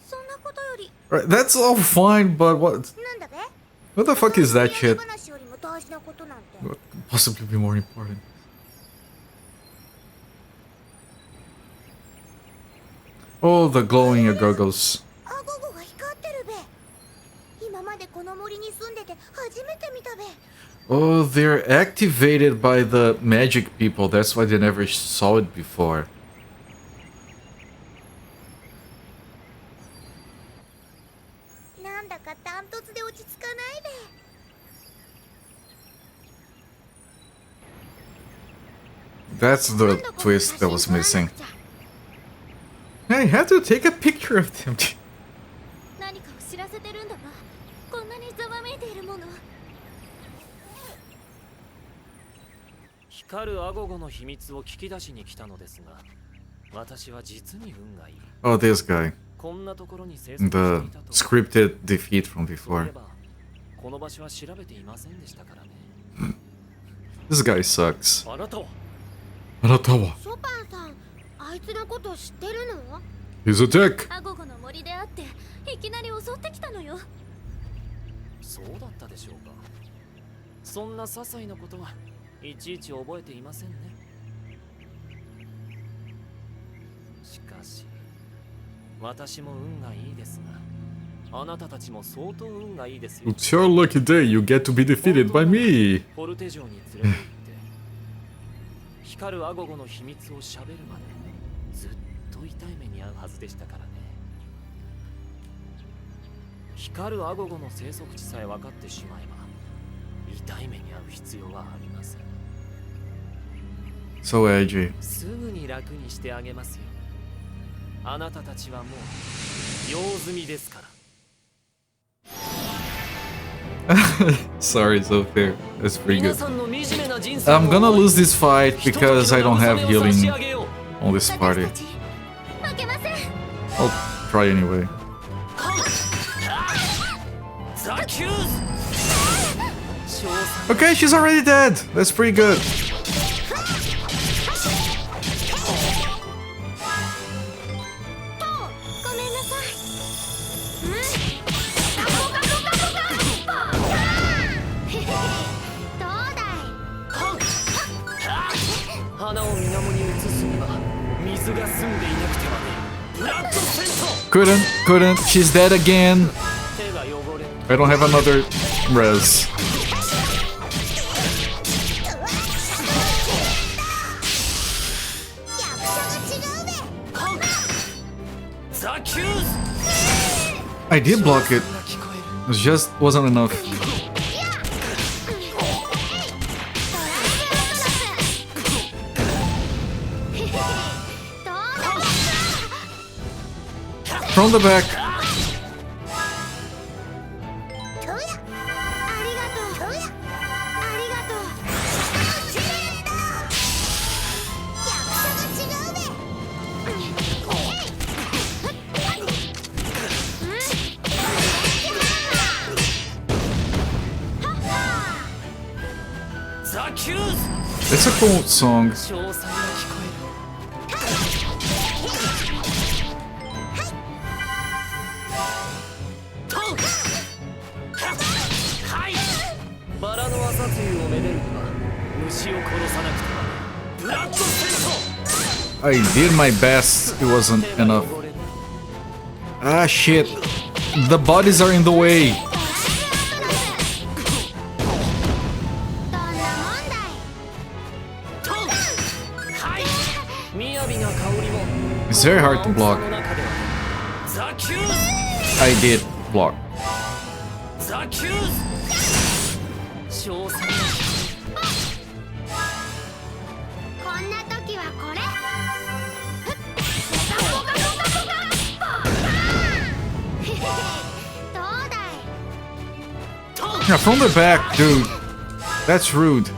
そんなことより Right, that's all fine, but what? なんだべ？ What the fuck is that shit? 話よりも大事なことなんて。 What could possibly be more important? Oh, the glowing goggles. アゴゴが光ってるべ。今までこの森に住んでて初めて見たべ。 Oh, they're activated by the magic people. That's why they never saw it before. なんだかダントツで落ち着かないべ。 That's the twist that was missing. I had to take a picture of them. 何かを知らせてるんだな。こんなにざわめいているもの。光るアゴゴの秘密を聞き出しに来たのですが、私は実に運がいい。 Oh, this guy. こんなところに生息して The いたと。 scripted defeat from そうい before. えばこの場所は調べていませんでしたからね。 This guy sucks. あなたは Anatawa. ショパンさん、あいつのこと知ってるの？ He's a dick. アゴゴの森であっていきなり襲ってきたのよ。そうだったでしょうか。そんな些細なことはいちいち覚えていませんね。しかし私も運がいいですが、あなたたちも相当運がいいですよ。 It's your lucky day. You get to be defeated by me. ポルテ城に連れて行って光るアゴゴの秘密をしゃべるまでずっと痛い目に遭うはずでしたからね。光るアゴゴの生息地さえ分かってしまえば痛い目に遭う必要はありません。 So edgy. すぐに楽にしてあげますよ。あなたたちはもう用済みですから。 Sorry, Sophia. That's pretty 皆 good. さんの惨めな人生を I'm gonna lose this fight ひととき because の I don't have 慰めを差し healing 上げよう。 on this 私 party. たち負けません。 I'll try anyway. ザキューズ Okay, she's already dead. That's pretty good. ごめんなさい。どうだい？花を水面に移すには水が澄んでいなくてはね。ブラッドセン Couldn't. She's dead again. ト手が汚れ I don't have another res. 役者が違うべ。ザキューズ I did block it. が聞こえ It just wasn't enough. From the back. トヤ、ありがとう。トヤ、ありがとう。役者が違うべ。るザキューズ It's a cool song. 詳細が聞こトンはいバラの朝露をめでるには虫を殺さなくてはブラッドセン I did my best. It wasn't ト手が enough. 汚れる Ah, shit. The bodies are in the way. どんなもんだい。トンはい It's very hard to block. I did block. Yeah, from the back, dude. That's rude.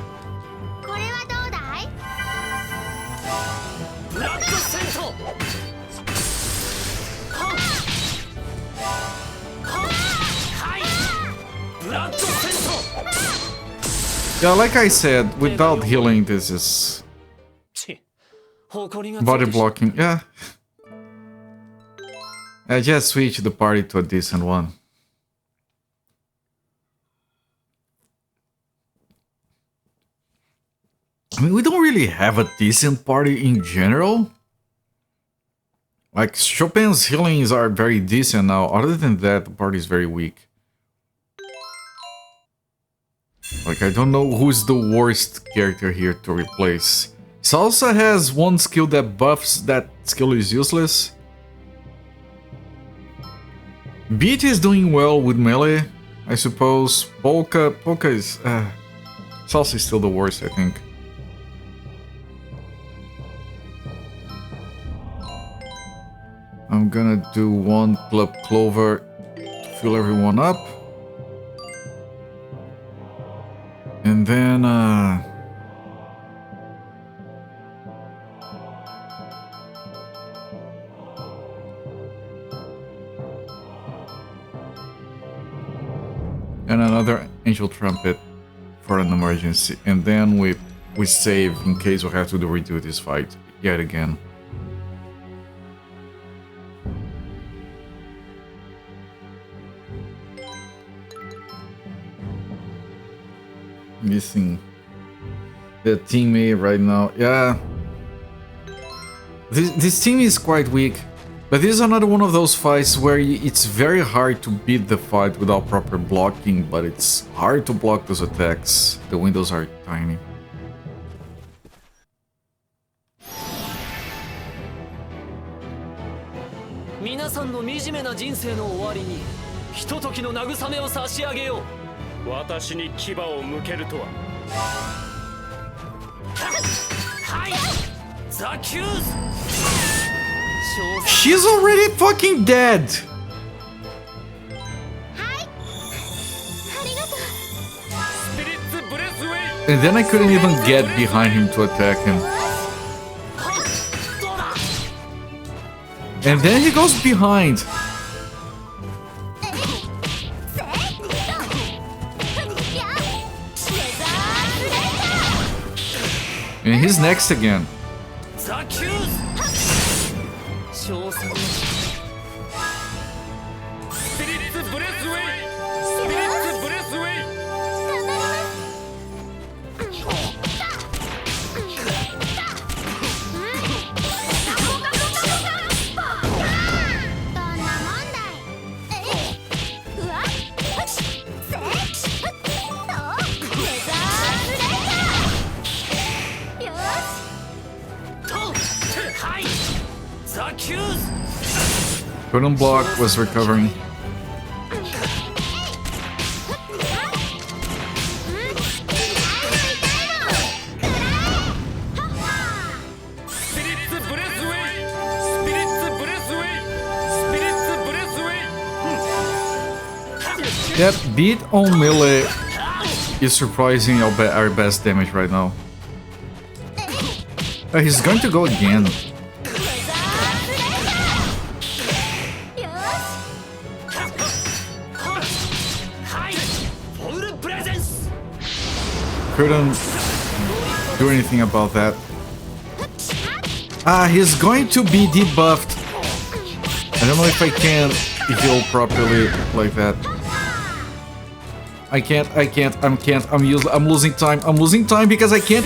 Yeah, like I said, without healing, this is body blocking. Yeah. I just switched the party to a decent one. I mean, we don't really have a decent party in general. Like, Chopin's healings are very decent now. Other than that, the party is very weak. Like, I don't know who's the worst character here to replace. Salsa has one skill that buffs that skill is useless. Beat is doing well with melee, I suppose. Polka is... Salsa is still the worst, I think. I'm gonna do one Club Clover to fill everyone up. And then, and another Angel Trumpet for an emergency. And then we save in case we have to redo this fight yet again. Missing the teammate right now. Yeah, this team is quite weak, but this is another one of those fights where it's very hard to beat the fight without proper blocking, but it's hard to block those attacks. The windows are tiny. She's already fucking dead! And then I couldn't even get behind him to attack him. And then he goes behind. And he's next again. Couldn't block, was recovering. Yep, beat on melee is surprising our best damage right now. He's going to go again. Couldn't do anything about that. He's going to be debuffed. I don't know if I can heal properly like that. I'm losing time because I can't.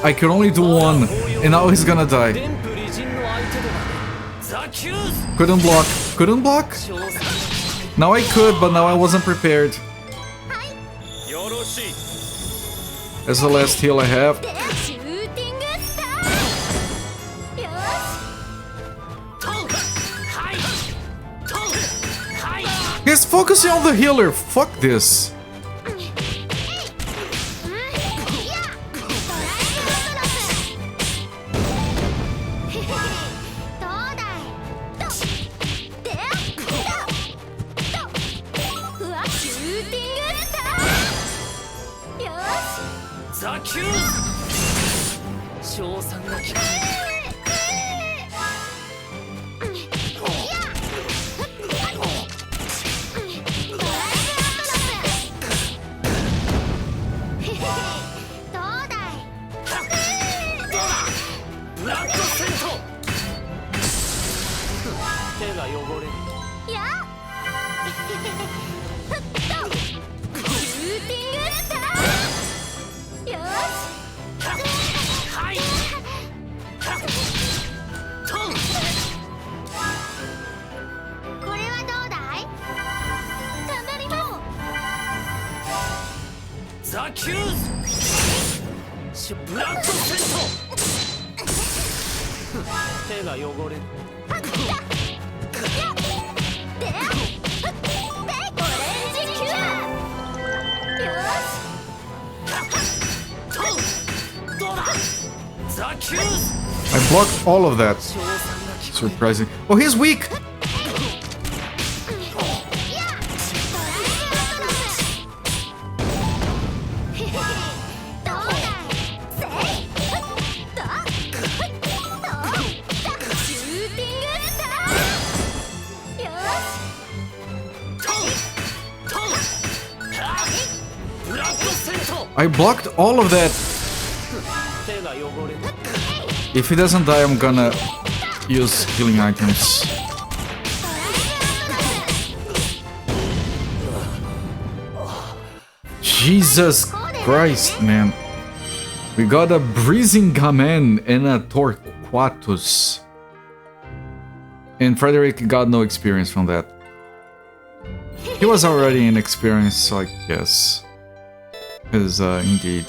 I can only do one, and now he's gonna die. Couldn't block. Now I could, but now I wasn't prepared. That's the last heal I have. He's focusing on the healer. Fuck this. I blocked all of that. Surprising. Oh, he's weak! I blocked all of that. If he doesn't die, I'm gonna use healing items. Jesus Christ, man. We got a Breezing Gamen and a Torquatus. And Frederick got no experience from that. He was already inexperienced, so I guess. Because, indeed.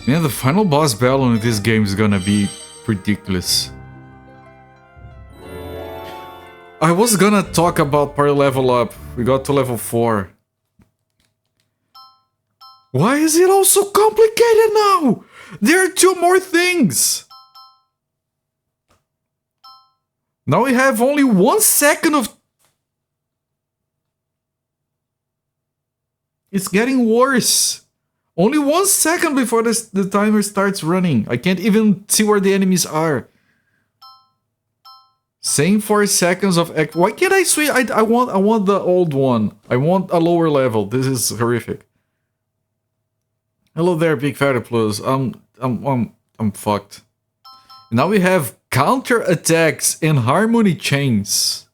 Man, the final boss battle in this game is gonna be ridiculous. I was gonna talk about party level up. We got to level 4. Why is it all so complicated now? There are 2 more things. Now we have only 1 second of... It's getting worse. Only 1 second before the timer starts running. I can't even see where the enemies are. Same 4 seconds of... Why can't I switch? I want the old one. I want a lower level. This is horrific. Hello there, Big Fatty Plus. I'm fucked. Now we have counter attacks and harmony chains.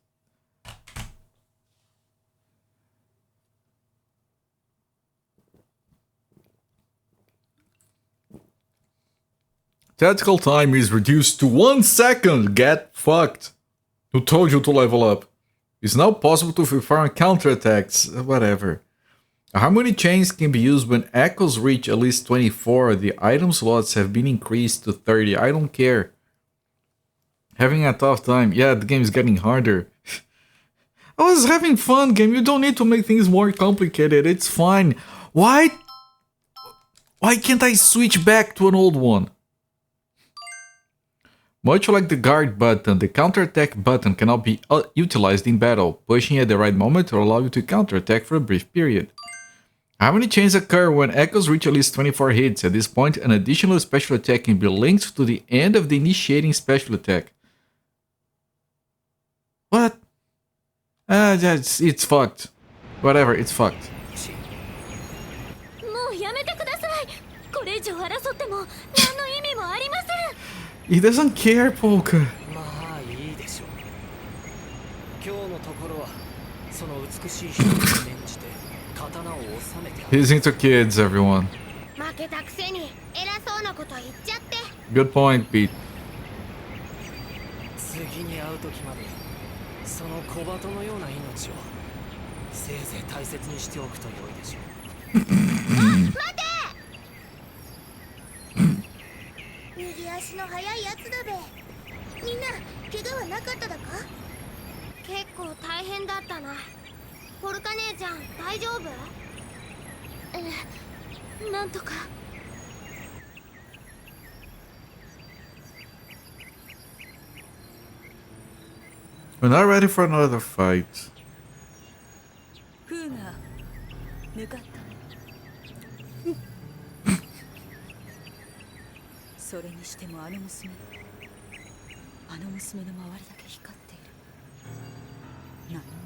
Tactical time is reduced to 1 second. Get fucked. Who told you to level up? It's now possible to perform counterattacks. Whatever. Harmony chains can be used when echoes reach at least 24. The item slots have been increased to 30. I don't care. Having a tough time. Yeah, the game is getting harder. I was having fun, game. You don't need to make things more complicated. It's fine. Why can't I switch back to an old one? Much like the guard button, the counterattack button cannot be utilized in battle. Pushing at the right moment will allow you to counterattack for a brief period. Harmony chains occur when echoes reach at least 24 hits. At this point, an additional special attack can be linked to the end of the initiating special attack. What? It's fucked. Whatever, it's fucked. He doesn't care, Polka. He's into kids, everyone. Good point, Pete. 結構大変だったな。ポルカ姉ちゃん大丈夫？なんとか。We're not ready for another fight. フーが抜かった。それにしてもあの娘の周りだけ光っている。何者だ。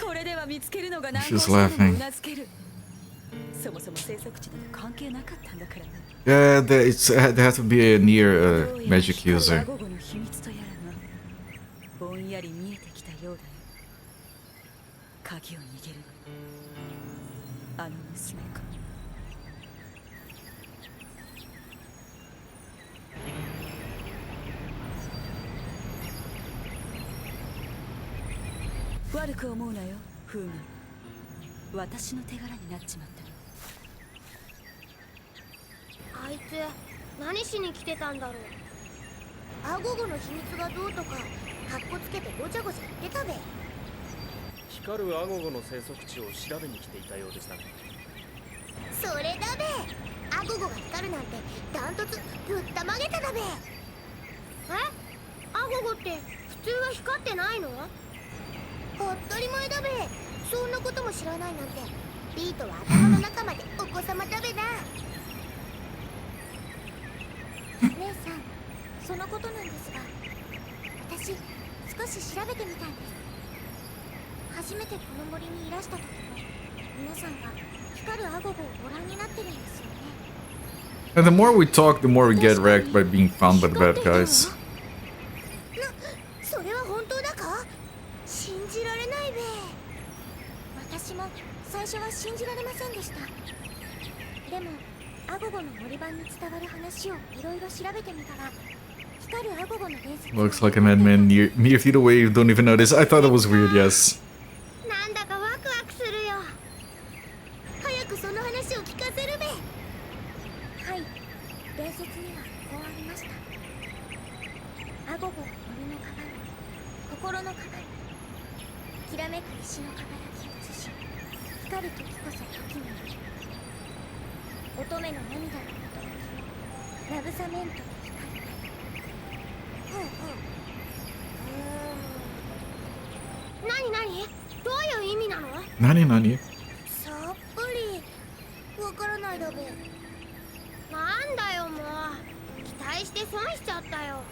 これでは見つけるのが難航したのもうなずける。そもそも生息地など関係なかったんだからね。Yeah, there has to be a near magic user. 午後の秘密とやらがぼんやり見えてきたようだよ。鍵を握るのあの娘か。悪く思うなよ、フーガ。私の手柄になっちまったよ。あいつ何しに来てたんだろう。アゴゴの秘密がどうとかカッコつけてごちゃごちゃ言ってたべ。光るアゴゴの生息地を調べに来ていたようでしたね。それだべ。アゴゴが光るなんてダントツぶったまげただべ。アゴゴって普通は光ってないの？当たり前だべ。そんなことも知らないなんてビートは頭の中までお子様だべな。姉さん、そのことなんですが、私少し調べてみたんです。初めてこの森にいらした時も皆さんが光るアゴゴをご覧になってるんですよね。 And the more we talk, the more we get wrecked by being found by the bad guys. それは本当だか？信じられないべ。私も最初は信じられませんでした。でもアゴゴの森版に伝わる話をいろいろ調べてみたら、光るアゴゴの伝説。 Looks like a madman mere feet away. You don't even notice. I thought that was weird. Yes. なんだかワクワクするよ。早くその話を聞かせるべ。はい、伝説にはこうありました。アゴゴは森の鏡、心の鏡。きらめく石の輝きを映し、光る時こそ時にいる。乙女の涙の驚きを慰めんとき光る。何どういう意味なの？ Nani? さっぱりわからないだべ。なんだよもう、期待して損しちゃったよ。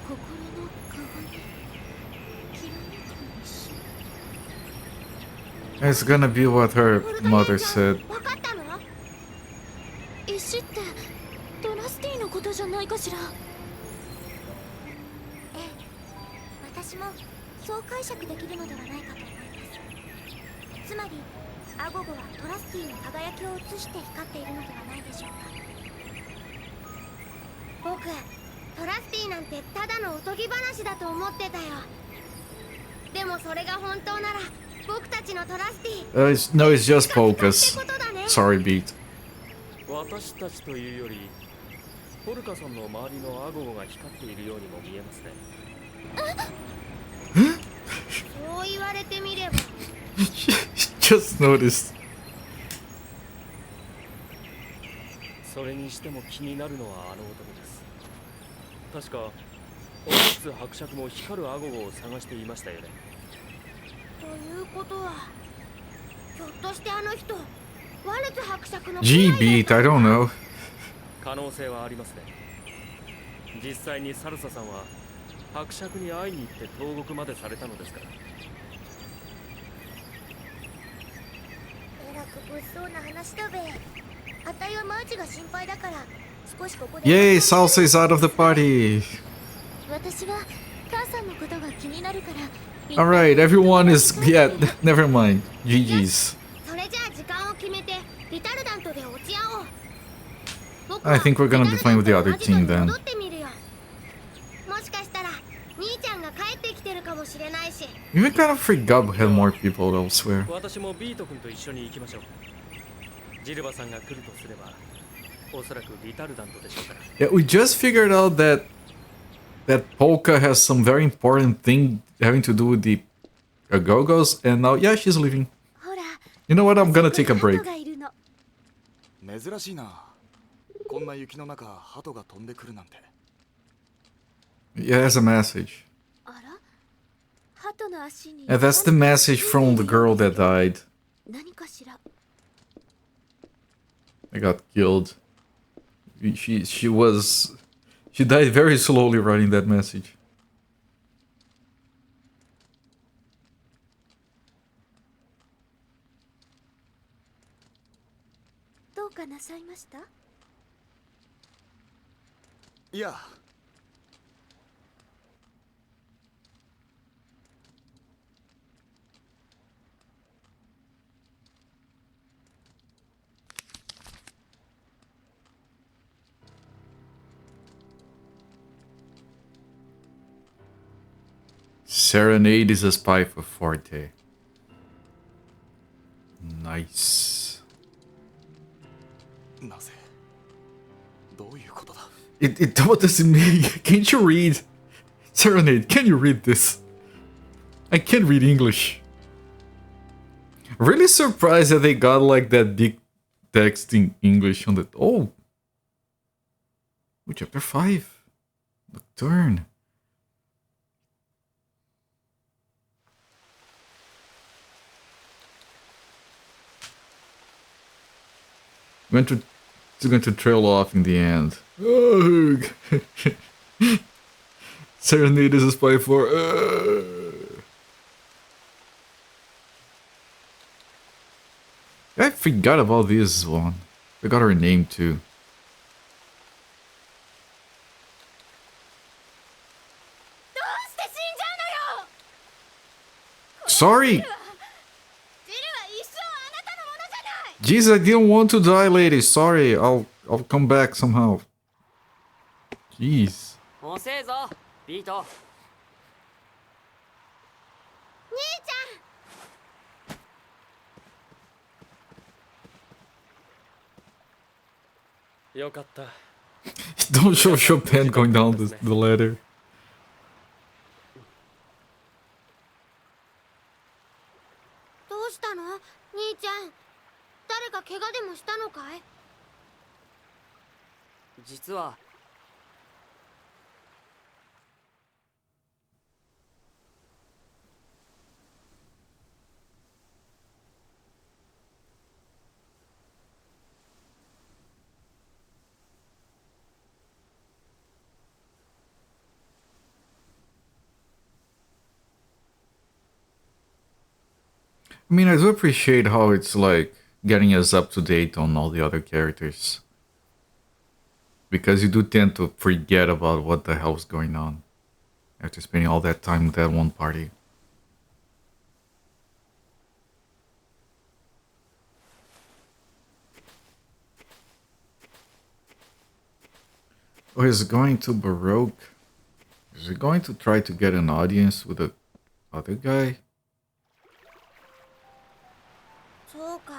心の鏡、きらめく石。 It's gonna be what her mother said. わかったの？石ってドラスティのことじゃないかしら。ええ、私もそう解釈できるのではないかと思います。つまりアゴゴはトラスティの輝きを映して光っているのではないでしょうか。僕、トラスティなんてただのおとぎ話だと思ってたよ。でもそれが本当なら僕たちのトラスティ、No, it's just focus. Sorry, Beat. 私たちというよりポルカさんの周りのアゴゴが光っているようにも見えますね。そう言われてみれば。Just noticed. それにしても気になるのはあの男です。確かオリッツ伯爵も光るアゴゴを探していましたよね。ということは、ひょっとしてあの人、ワルツ伯爵の Gee, Beat, I don't know. 可能性はありますね。実際にサルサさんは伯爵に会いに行って投獄までされたのですから。えらく物騒な話だべ。あたいはマーチが心配だから少しここで。 Yay, Salsa is out of the party. 私は母さんのことが気になるから。Alright, everyone is... Yeah, never mind. GG's. それじゃあ時間を決めてリタルダントで落ち合おう。 I think we're gonna be playing with the other team then. 戻ってみるよ。もしかしたら兄ちゃんが帰ってきてるかもしれないし。Even kind of forgot we had more people elsewhere. 私もビート君と一緒に行きましょう。ジルバさんが来るとすれば、おそらくリタルダントでしょうから。Yeah, we just figured out that Polka has some very important thing having to do with the Go-Go's, and now, yeah, she's leaving. ほら、 You know what? I'm gonna take a ハ break. トがいるの。珍しいな。こんな雪の中、鳩が飛んでくるなんて。Yeah, there's a message. あら、ハトの足に。 And that's the message from the girl that died. 何かしら。 I got killed. She died very slowly writing that message. どうかなさいました？いや、Serenade is a spy for Forte. Nice. なぜどういうことだ What does it mean? Can't you read? Serenade, can you read this? I can't read English. Really surprised that they got like that big text in English on the... Oh! Chapter 5. Nocturne. It's going to trail off in the end. Serenade is a spy for... I forgot about this one. I got her name too. Sorry! Jeez, I didn't want to die, lady. Sorry, I'll come back somehow. Jeez. 遅えぞ、ビート。兄ちゃん。よかった。Don't show Chopin going down the ladder. どうしたの？兄ちゃん。誰か怪我でもしたのかい？実は。I mean, I do appreciate how it's like getting us up to date on all the other characters. Because you do tend to forget about what the hell's going on after spending all that time with that one party. Oh, he's going to Baroque. Is he going to try to get an audience with the other guy? そうか。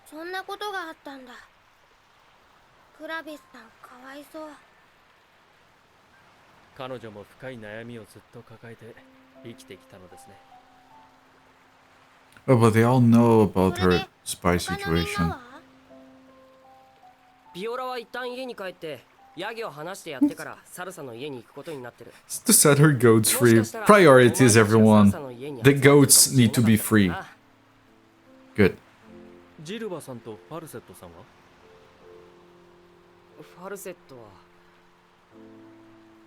そんなことがあったんだ。クラビスさんかわいそう。彼女も深い悩みをずっと抱えて生きてきたのですね。Oh, but they all know about her spy situation. ビオラは一旦家に帰ってヤギを離してやってからサルサの家に行くことになってる。 To set her goats free. Priorities, everyone. The goats need to be free. Good. ジルバさんとファルセットさんは？ファルセットは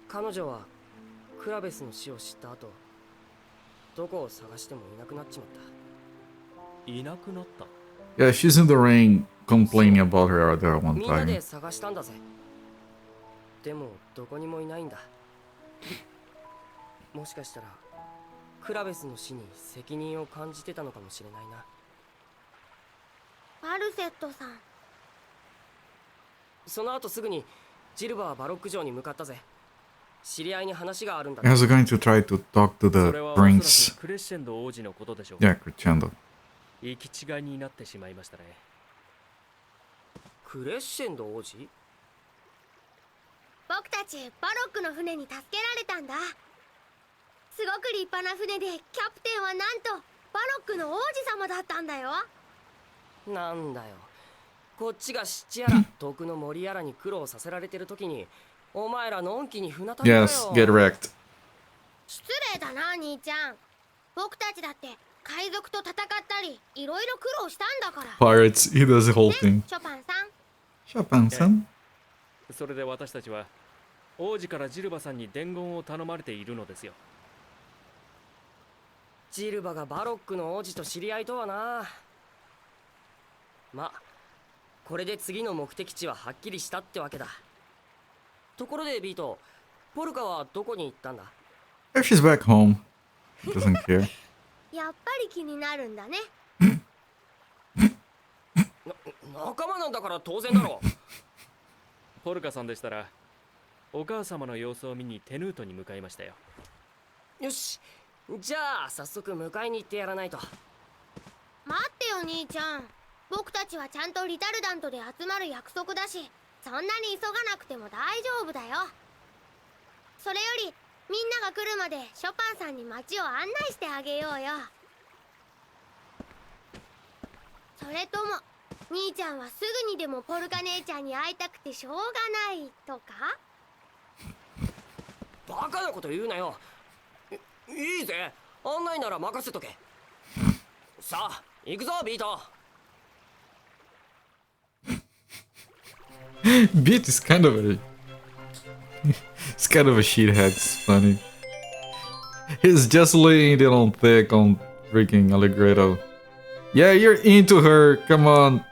彼女はクラベスの死を知った後どこを探してもいなくなっちまった。いなくなった？ Yeah, she's in the rain complaining about her other one みんな time. で探したんだぜ。でもどこにもいないんだ。もしかしたらクラベスの死に責任を感じてたのかもしれないな。ファルセットさん。その後すぐにジルバはバロック城に向かったぜ。知り合いに話があるんだ。 I was going to try to talk to そ the れはおそら prince. くクレッシェンド王子のことでしょう。 Yeah, Crescendo. 行き違いになってしまいましたね。クレッシェンド王子？僕たちバロックの船に助けられたんだ。すごく立派な船で、キャプテンはなんとバロックの王子様だったんだよ。なんだよ。こっちが湿地やら遠くの森やらに苦労させられてる時に、お前らのんきに船旅だよ。 Yes, get wrecked. 失礼だな、兄ちゃん。僕たちだって海賊と戦ったり、いろいろ苦労したんだから。 Pirates, he does the whole ね、 thing. ショパンさん。 Chopin-san. それで私たちは王子からジルバさんに伝言を頼まれているのですよ。ジルバがバロックの王子と知り合いとはな。ま、これで次の目的地ははっきりしたってわけだ。ところでビート、ポルカはどこに行ったんだ？ If she's back home, she doesn't care. やっぱり気になるんだね。仲間なんだから当然だろ。ポルカさんでしたらお母様の様子を見にテヌートに向かいましたよ。よし、じゃあ早速迎えに行ってやらないと。待ってよ、兄ちゃん。僕たちはちゃんとリタルダントで集まる約束だし、そんなに急がなくても大丈夫だよ。それよりみんなが来るまでショパンさんに街を案内してあげようよ。それとも兄ちゃんはすぐにでもポルカ姉ちゃんに会いたくてしょうがないとか？バカなこと言うなよ。いいぜ、案内なら任せとけ。さあ行くぞビート。Beat is kind of a... He's kind of a shithead, it's funny. He's just laying it on thick on freaking Allegretto. Yeah, you're into her, come on.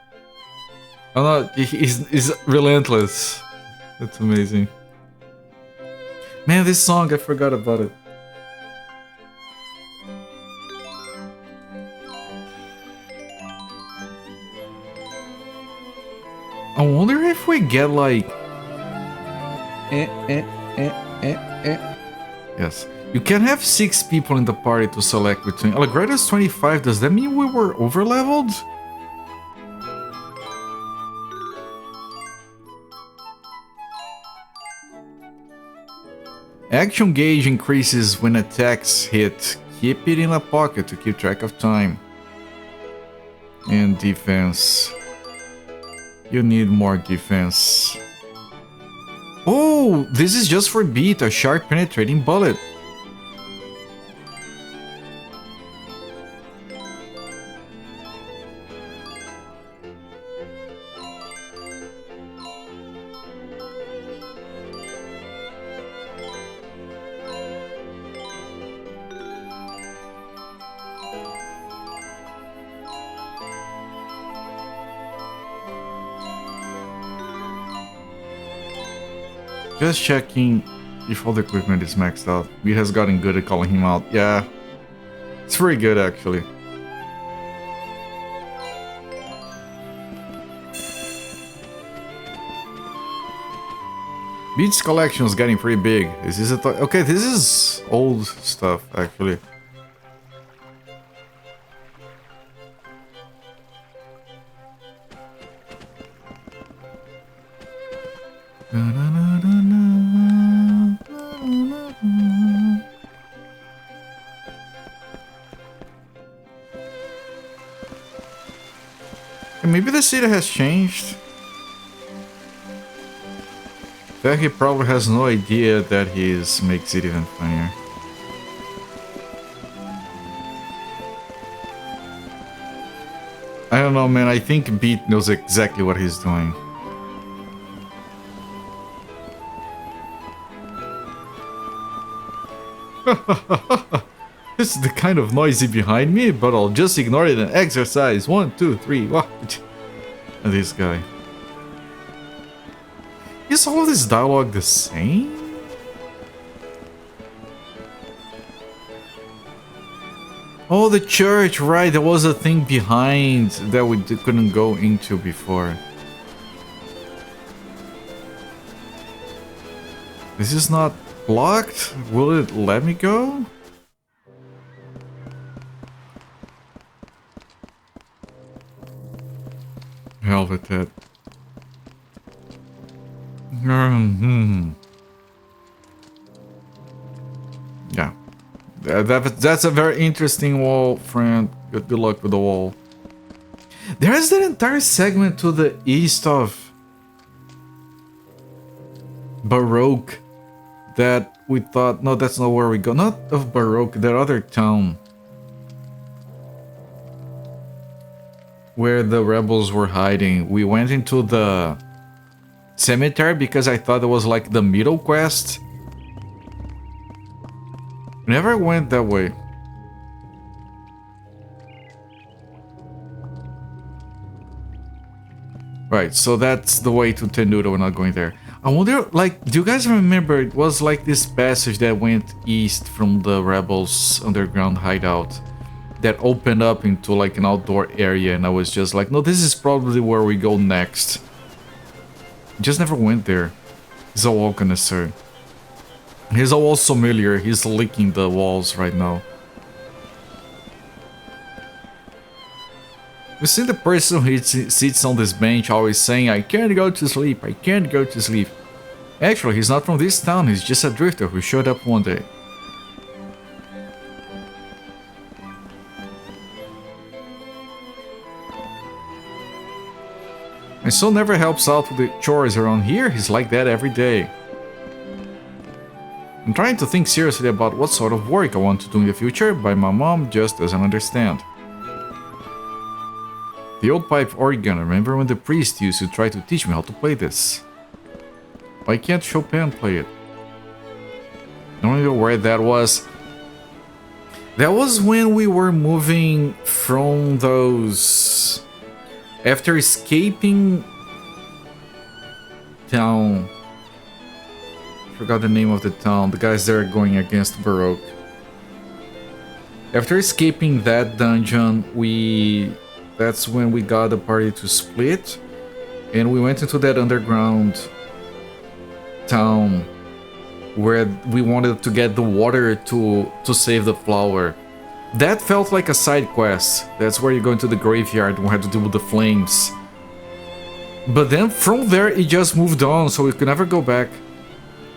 I'm not... He's relentless. That's amazing. Man, this song, I forgot about it. I wonder if we get like... Yes. You can have 6 people in the party to select between. Allegretto's 25, does that mean we were overleveled? Action gauge increases when attacks hit. Keep it in a pocket to keep track of time. And defense. You need more defense. Oh, this is just for beat, a sharp penetrating bullet. Just checking if all the equipment is maxed out. Beat has gotten good at calling him out. Yeah, it's pretty good actually. Beat's collection is getting pretty big. Is this a okay? This is old stuff actually. Maybe the city has changed. That he probably has no idea that makes it even funnier. I don't know, man. I think Beat knows exactly what he's doing. This is the kind of noisy behind me, but I'll just ignore it and exercise. 1, 2, 3. What? And this guy. Is all of this dialogue the same? Oh, the church, right. There was a thing behind that we couldn't go into before. This is not Locked? Will it let me go? Hell with it. Yeah. That's a very interesting wall, friend. Good luck with the wall. There's that entire segment to the east of Baroque that we thought, no, that's not where we go. Not of Baroque, that other town where the rebels were hiding. We went into the cemetery because I thought it was like the middle quest. Never went that way. Right, so that's the way to Tenuta. We're not going there. I wonder, like, do you guys remember it was like this passage that went east from the rebels underground hideout that opened up into like an outdoor area, and I was just like, no, this is probably where we go next. Just never went there. He's a wall connoisseur. He's a wall sommelier. He's licking the walls right now. You see the person who sits on this bench always saying, I can't go to sleep, I can't go to sleep. Actually, he's not from this town, he's just a drifter who showed up one day. My son never helps out with the chores around here, he's like that every day. I'm trying to think seriously about what sort of work I want to do in the future, but my mom just doesn't understand. The old pipe organ, I remember when the priest used to try to teach me how to play this. Why can't Chopin play it? I don't know where that was. That was when we were moving from those... After escaping... town... Forgot the name of the town, the guys there going against Baroque. After escaping that dungeon, that's when we got the party to split, and we went into that underground town where we wanted to get the water to save the flower. That felt like a side quest. That's where you go into the graveyard and we had to deal with the flames. But then from there it just moved on, so we could never go back.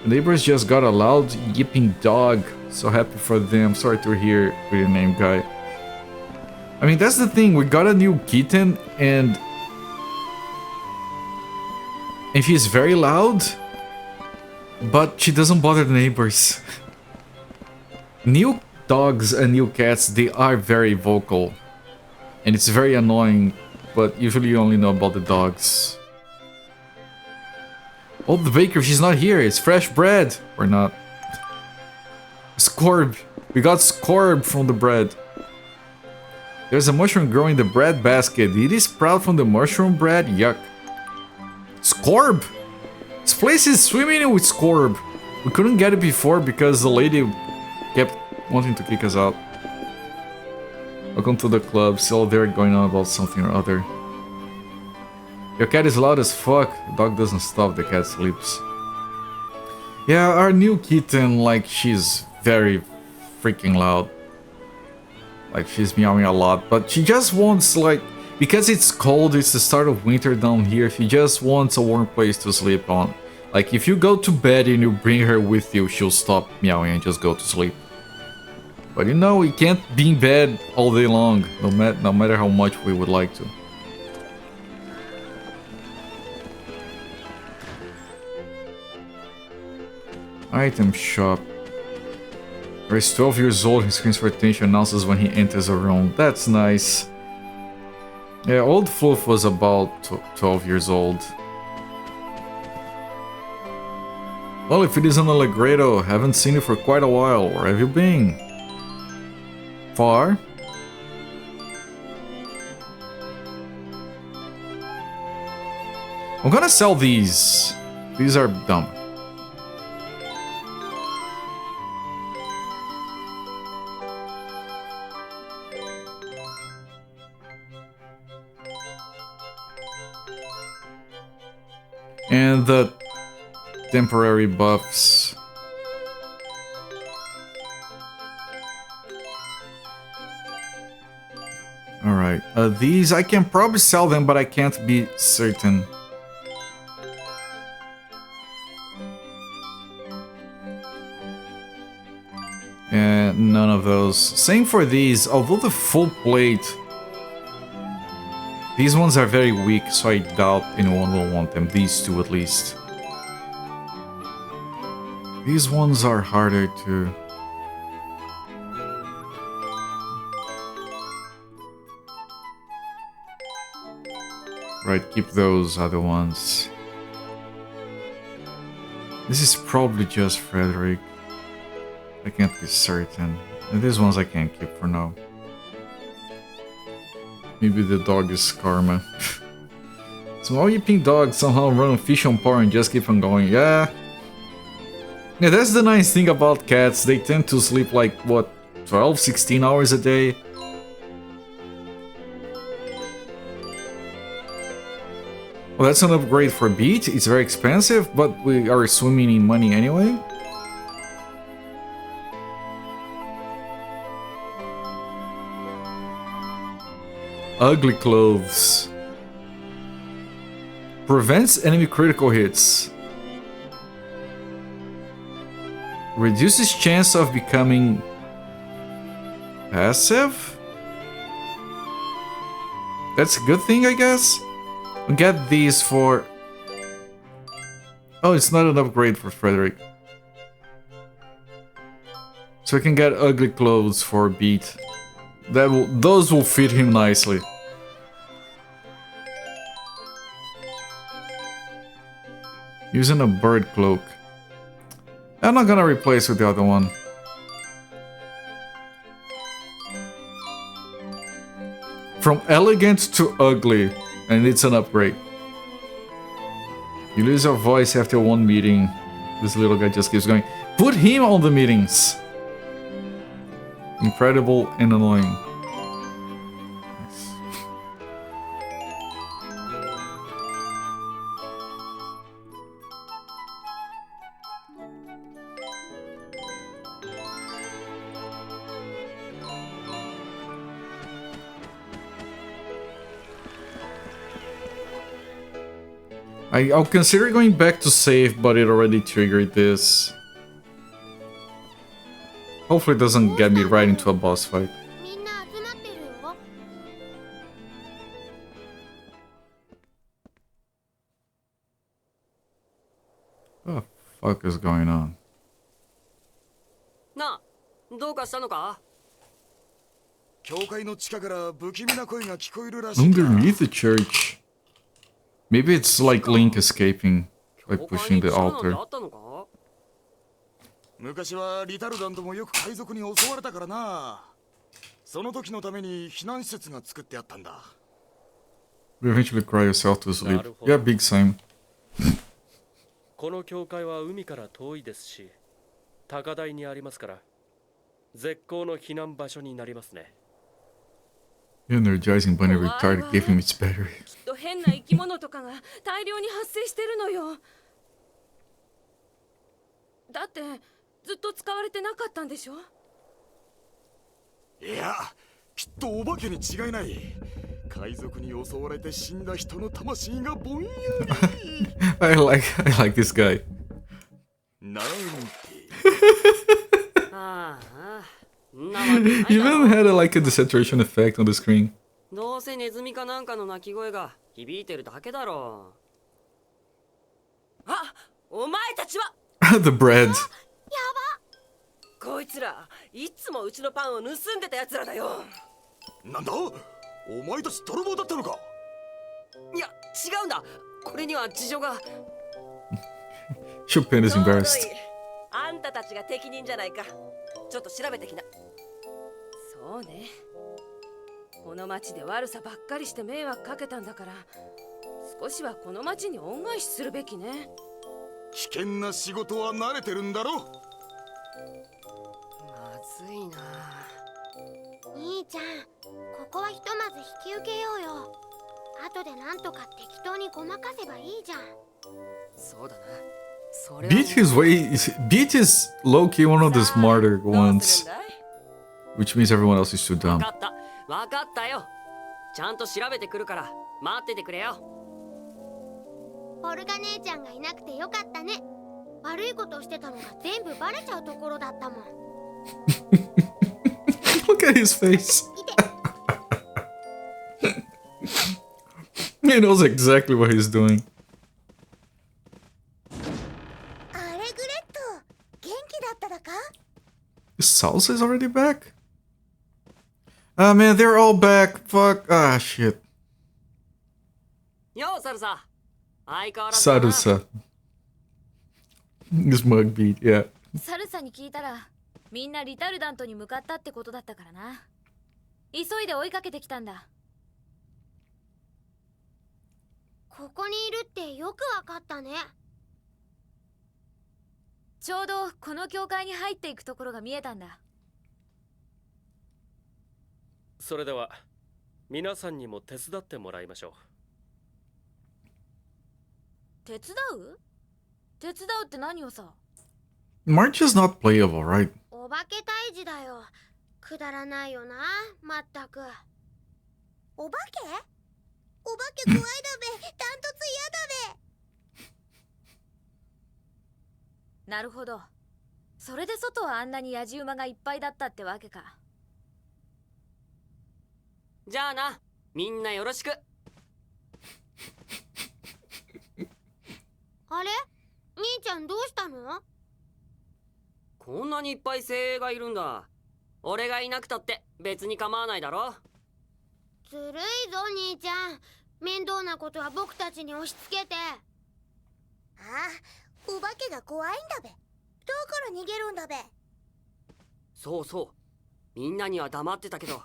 The neighbors just got a loud yipping dog. So happy for them. Sorry to hear with your name, guy. I mean, that's the thing, we got a new kitten and she's very loud, but she doesn't bother the neighbors. New dogs and new cats, they are very vocal and it's very annoying, but usually you only know about the dogs. Oh, the baker, she's not here, it's fresh bread. Or not. Scorb, we got scorb from the bread. There's a mushroom growing in the bread basket. Did it sprout from the mushroom bread? Yuck. Scorb! This place is swimming with scorb. We couldn't get it before because the lady kept wanting to kick us out. Welcome to the club. Still there going on about something or other. Your cat is loud as fuck. The dog doesn't stop, the cat sleeps. Yeah, our new kitten, like, she's very freaking loud. Like, she's meowing a lot, but she just wants, like, because it's cold, it's the start of winter down here, she just wants a warm place to sleep on. Like, if you go to bed and you bring her with you, she'll stop meowing and just go to sleep. But you know, we can't be in bed all day long, no matter how much we would like to. Item shop. He's 12 years old, he screams for attention, announces when he enters a room. That's nice. Yeah, old Fluff was about 12 years old. Well, if it is an Allegretto, haven't seen you for quite a while. Where have you been? Far? I'm gonna sell these. These are dumb. And the temporary buffs. Alright, these I can probably sell them, but I can't be certain. And none of those. Same for these, although the full plate... These ones are very weak, so I doubt anyone will want them. These two at least. These ones are harder to... Right, keep those other ones. This is probably just Frederick. I can't be certain. And these ones I can't keep for now. Maybe the dog is karma. Small yipping dogs somehow run fish on par and just keep on going. Yeah. Yeah, that's the nice thing about cats. They tend to sleep like, what, 12, 16 hours a day? Well, that's an upgrade for Beat. It's very expensive, but we are swimming in money anyway. Ugly clothes. Prevents enemy critical hits. Reduces chance of becoming passive? That's a good thing, I guess. We get these for... Oh, it's not an upgrade for Frederick. So I can get ugly clothes for Beat. Those will fit him nicely. Using a bird cloak. I'm not gonna replace with the other one. From elegant to ugly. And it's an upgrade. You lose your voice after one meeting. This little guy just keeps going. Put him on the meetings! Incredible and annoying. Nice. I'll consider going back to save, but it already triggered this. Hopefully it doesn't get me right into a boss fight. What the fuck is going on? Underneath the church. Maybe it's like Link escaping by pushing the altar. 昔はリタルダントもよく海賊に襲われたからな。その時のために避難施設が作ってあったんだ。You eventually cry yourself to sleep. Yeah, big same. この教会は海から遠いですし、高台にありますから、絶好の避難場所になりますね。Energizing bunny retarded gave him its battery. きっと変な生き物とかが大量に発生してるのよ。だってずっと使われてなかったんでしょ？いや、きっとお化けに違いない。海賊に襲われて死んだ人の魂がぼんやり。I like this guy. なんて。Even had like a desaturation effect on the screen. どうせネズミかなんかの鳴き声が響いてるだけだろう。あ、お前たちはThe bread. こいつらいつもうちのパンを盗んでたやつらだよ。なんだ？お前たち泥棒だったのか？いや、違うんだ。これには事情が。Chopin is embarrassed. あんたたちが適任じゃないか。ちょっと調べてきな。そうね。この町で悪さばっかりして迷惑かけたんだから、少しはこの町に恩返しするべきね。危険な仕事は慣れてるんだろ。まずいな。兄ちゃん、ここはひとまず引き受けようよ。後でなんとか適当にごまかせばいいじゃん。そうだな。Beat is low-key one of the smarter ones. Which means everyone else is too dumb. わかったよ。ちゃんと調べてくるから待っててくれよ。オルガ姉ちゃんがいなくてよかったね。悪いことをしてたのが全部バレちゃうところだったもん。Look at his face. He knows exactly what he's doing. アレグレット、元気だっただか？ Salsa is already back? Ah, man, they're all back. Fuck. Ah, shit. ようサルサ。相変わらずだな。Sarusa. This mug beat, yeah. サルサに聞いたらみんなリタルダントに向かったってことだったからな。急いで追いかけてきたんだ。ここにいるってよくわかったね。ちょうどこの教会に入っていくところが見えたんだ。それでは皆さんにも手伝ってもらいましょう。手伝う？手伝うって何をさ。 March is not playable, right? お化け退治だよ。くだらないよな、まったく。お化け？お化け怖いだべ。ダントツ嫌だべ。なるほど。それで外はあんなにやじ馬がいっぱいだったってわけか。じゃあな、みんなよろしく。あれ？兄ちゃんどうしたの？こんなにいっぱい精鋭がいるんだ。俺がいなくたって別に構わないだろ。ずるいぞ兄ちゃん。面倒なことは僕たちに押し付けて。ああ、お化けが怖いんだべ。だから逃げるんだべ。そうそう、みんなには黙ってたけど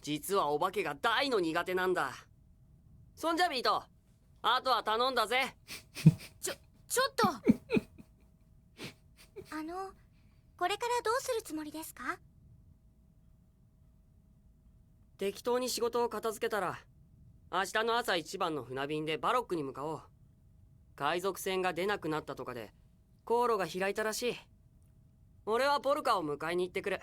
実はお化けが大の苦手なんだ。そんじゃビート、あとは頼んだぜ。ちょっとこれからどうするつもりですか？適当に仕事を片付けたら明日の朝一番の船便でバロックに向かおう。海賊船が出なくなったとかで航路が開いたらしい。俺はポルカを迎えに行ってくる。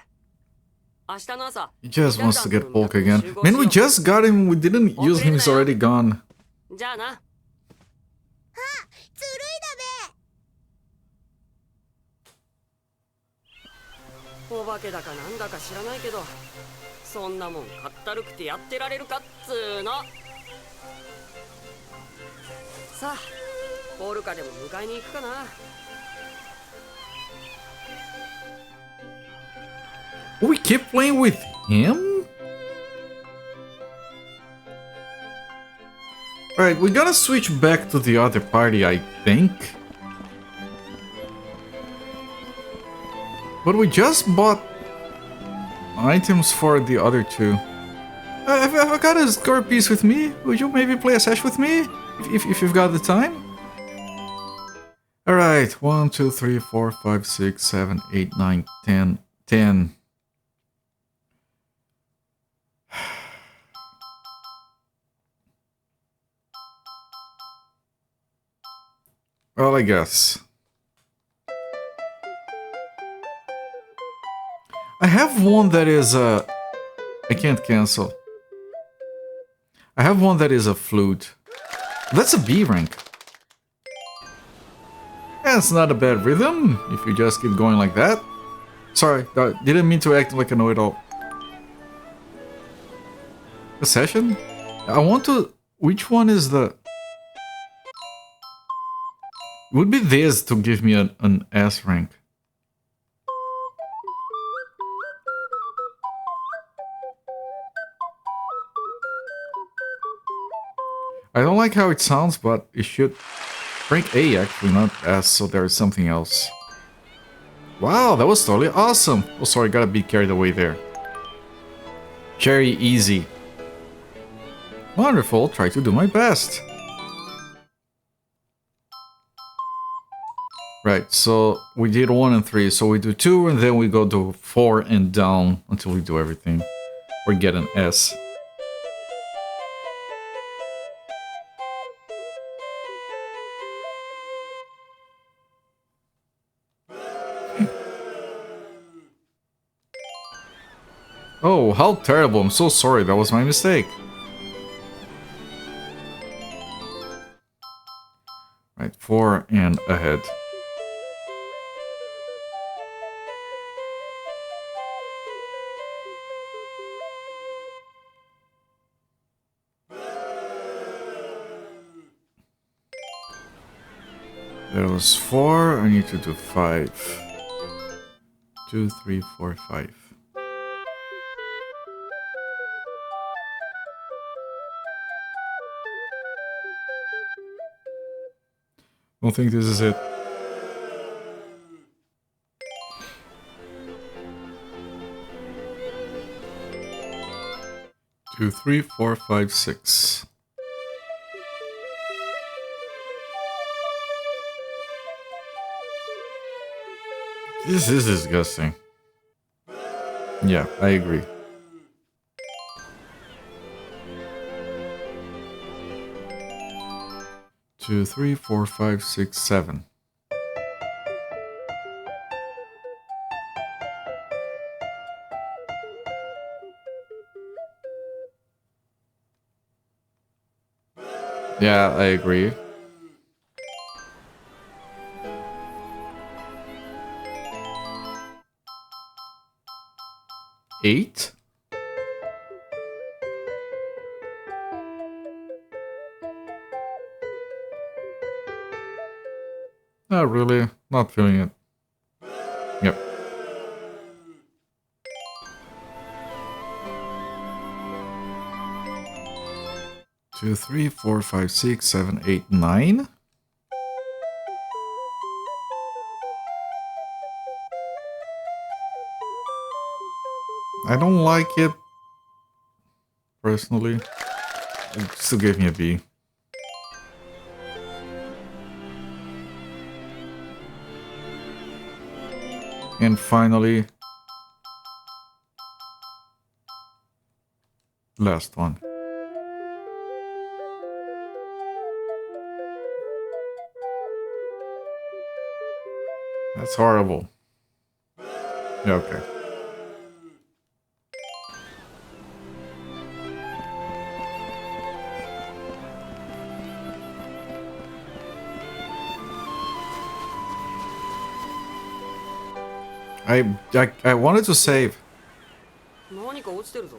明日の朝 He just wants to get Polka again. Man, we just got him. We didn't use him. He's already gone. じゃあな。ずるいだべ。お化けだかなんだか知らないけど、そんなもんかったるくてやってられるかっつーの。さあ、ポルカでも迎えに行くかな。We keep playing with him? Alright, we gotta switch back to the other party, I think. But we just bought items for the other two. I've got a score piece with me. Would you maybe play a sesh with me? If you've got the time? Alright, 1, 2, 3, 4, 5, 6, 7, 8, 9, 10, 10. Well, I guess. I have one that is a... I can't cancel. I have one that is a flute. That's a B rank. That's not a bad rhythm, if you just keep going like that. Sorry, didn't mean to act like a know-it-all. A session? I want to... Which one is the... It would be this to give me an S rank. I don't like how it sounds, but it should rank A actually, not S, so there's something else. Wow, that was totally awesome! Oh, sorry, got a bit carried away there. Very easy. Wonderful, try to do my best. Right, so we did 1 and 3, so we do 2 and then we go to 4 and down until we do everything. Or get an S. Oh, how terrible, I'm so sorry, that was my mistake. 4 and ahead. That was 4. I need to do 5. 2, 3, 4, 5. Don't think this is it. 2, 3, 4, 5, 6. This is disgusting. Yeah, I agree. Two, 3, 4, 5, 6, 7. Yeah, I agree. Eight? Not really. Not feeling it. Yep. Two, 3, 4, 5, 6, 7, 8, 9. I don't like it personally. It still gave me a B. And finally, last one. That's horrible. Yeah, okay. I wanted to save. 何か落ちてるぞ。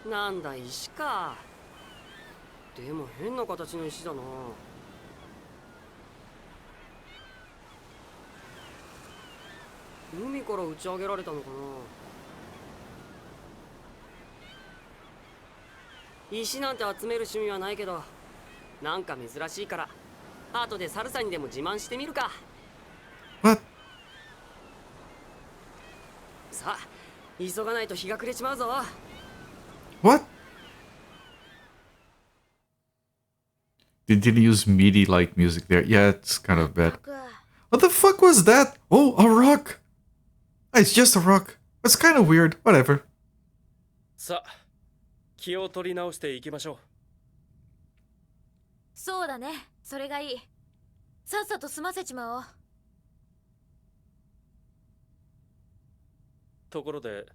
なんだ石か。でも変な形の石だな。海から打ち上げられたのかな。石なんて集める趣味はないけど、なんか珍しいから、後でサルサにでも自慢してみるか。What? さあ、急がないと日が暮れちまうぞ。What? They didn't use MIDI like music there. Yeah, it's kind of bad. What the fuck was that? Oh, a rock. It's just a rock. It's kind of weird. Whatever. さあ、気を取り直していきましょう。そうだね、それがいい。さっさと済ませちまおう。ところで、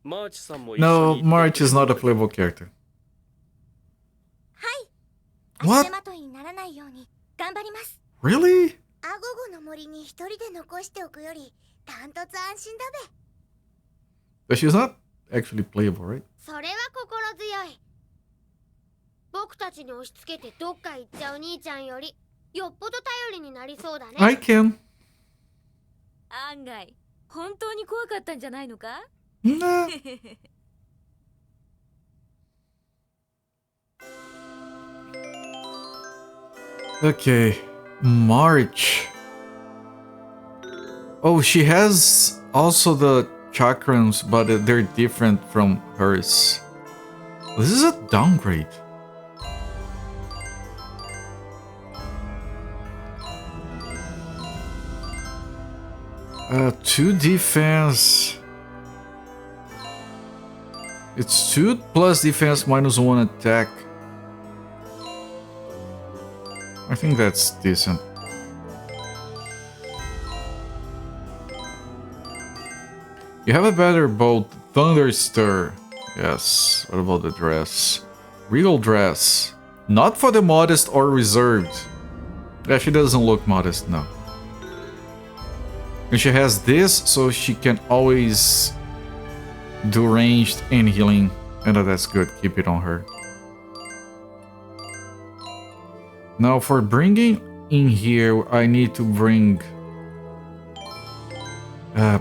マーチさんも一緒 No, に March is not a playable character. 足 What? 手まといにならないように頑張ります。 Really? アゴゴの森に一人で残しておくよりダントツ安心だべ。 But she's not actually playable, right? それは心強い。僕たちに押し付けてどっか行っちゃう兄ちゃんよりよっぽど頼りになりそうだね。 I can. 案外本当に怖かったんじゃないのか？ Nah. Okay, March. Oh, she has also the chakrams, but they're different from hers. This is a downgrade. Two defense. It's 2 plus defense minus 1 attack. I think that's decent. You have a better bolt, Thunderstir. Yes. What about the dress? Regal dress. Not for the modest or reserved. Yeah, she doesn't look modest, no. And she has this, so she can always do ranged and healing. And that's good, keep it on her. Now for bringing in here, I need to bring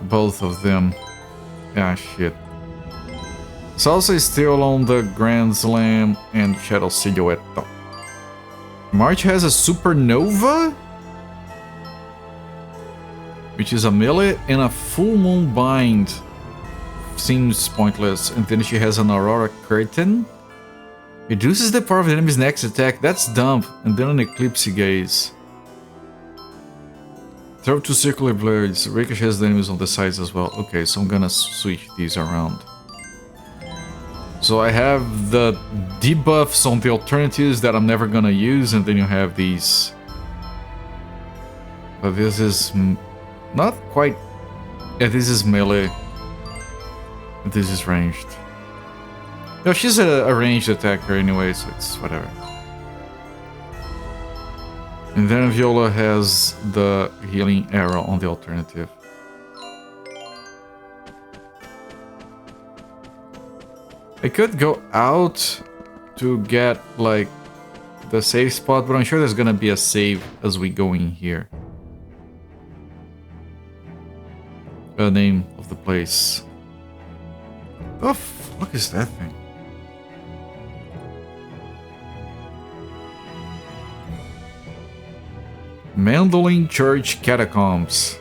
both of them. Ah, shit. Salsa is still on the Grand Slam and Shadow Silhouette. March has a Supernova, which is a melee, and a Full Moon Bind. Seems pointless. And then she has an Aurora Curtain. Reduces the power of the enemy's next attack. That's dumb. And then an Eclipse Gaze. Throw 2 circular blades. Ricochets the enemies on the sides as well. Okay, so I'm gonna switch these around. So I have the debuffs on the alternatives that I'm never gonna use, and then you have these. But this is not quite... Yeah, this is melee. This is ranged. No, she's a ranged attacker anyway, so it's whatever. And then Viola has the healing arrow on the alternative. I could go out to get like the save spot, but I'm sure there's gonna be a save as we go in here. The name of the place. The fuck is that thing? Mandolin Church Catacombs.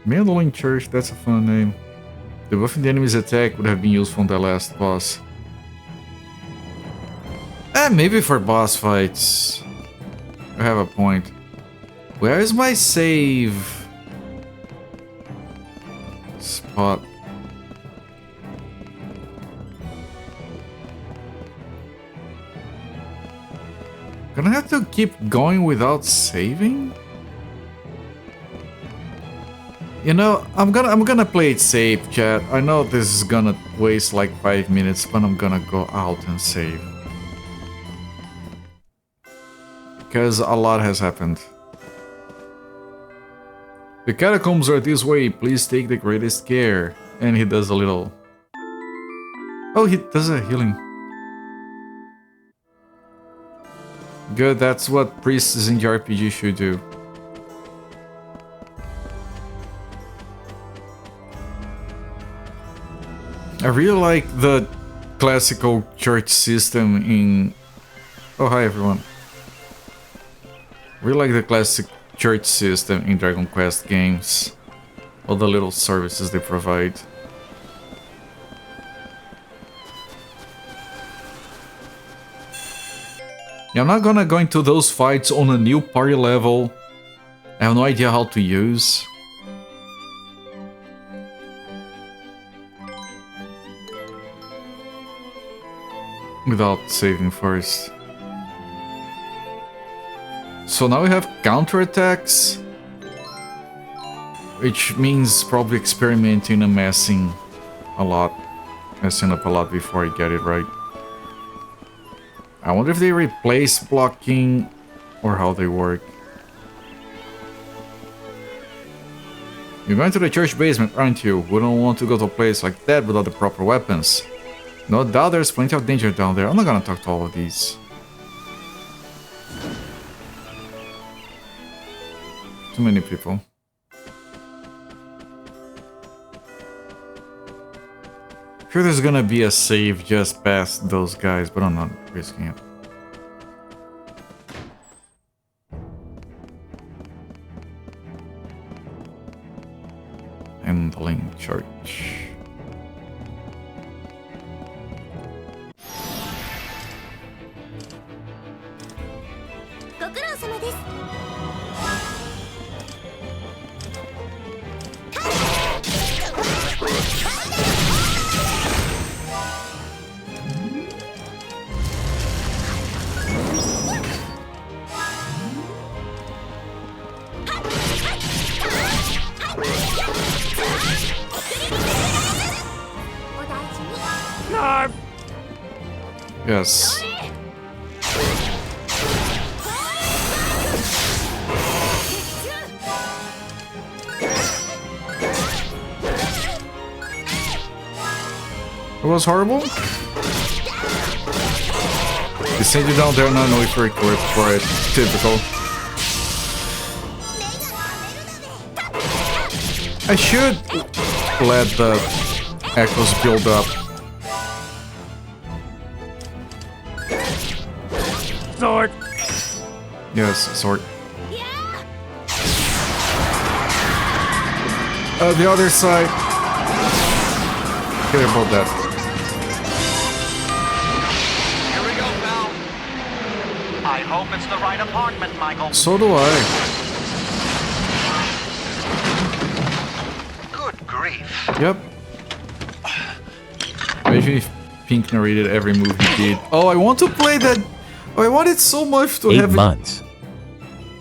Mandolin Church, that's a fun name. The buffing the enemy's attack would have been useful on the last boss. Maybe for boss fights. I have a point. Where is my save spot? Gonna have to keep going without saving? You know, I'm gonna play it safe, chat. I know this is gonna waste like 5 minutes, but I'm gonna go out and save. Because a lot has happened. The catacombs are this way, please take the greatest care. And he does a little... Oh, he does a healing. Good, that's what priests in the RPG should do. I really like the classical church system in... Oh, hi everyone. I really like the classic church system in Dragon Quest games. All the little services they provide. Yeah, I'm not gonna go into those fights on a new party level. I have no idea how to use. Without saving first. So now we have counterattacks, which means probably experimenting and messing up a lot before I get it right. I wonder if they replace blocking or how they work. You're going to the church basement, aren't you? We don't want to go to a place like that without the proper weapons. No doubt there's plenty of danger down there. I'm not gonna talk to all of these. Too many people. Sure, there's gonna be a save just past those guys, but I'm not risking it. Handling church. ご苦労様です。Yes. It was horrible. They send you down there, not know if you're equipped for it. Typical. I should let the echoes build up. Sword. Yes, sword. The other side. Care about that. Here we go, pal. I hope it's the right apartment, Michael. So do I. Good grief. Yep. Imagine if Pink narrated every move he did. Oh, I want to play that. Oh, I wanted so much to 8 have. months.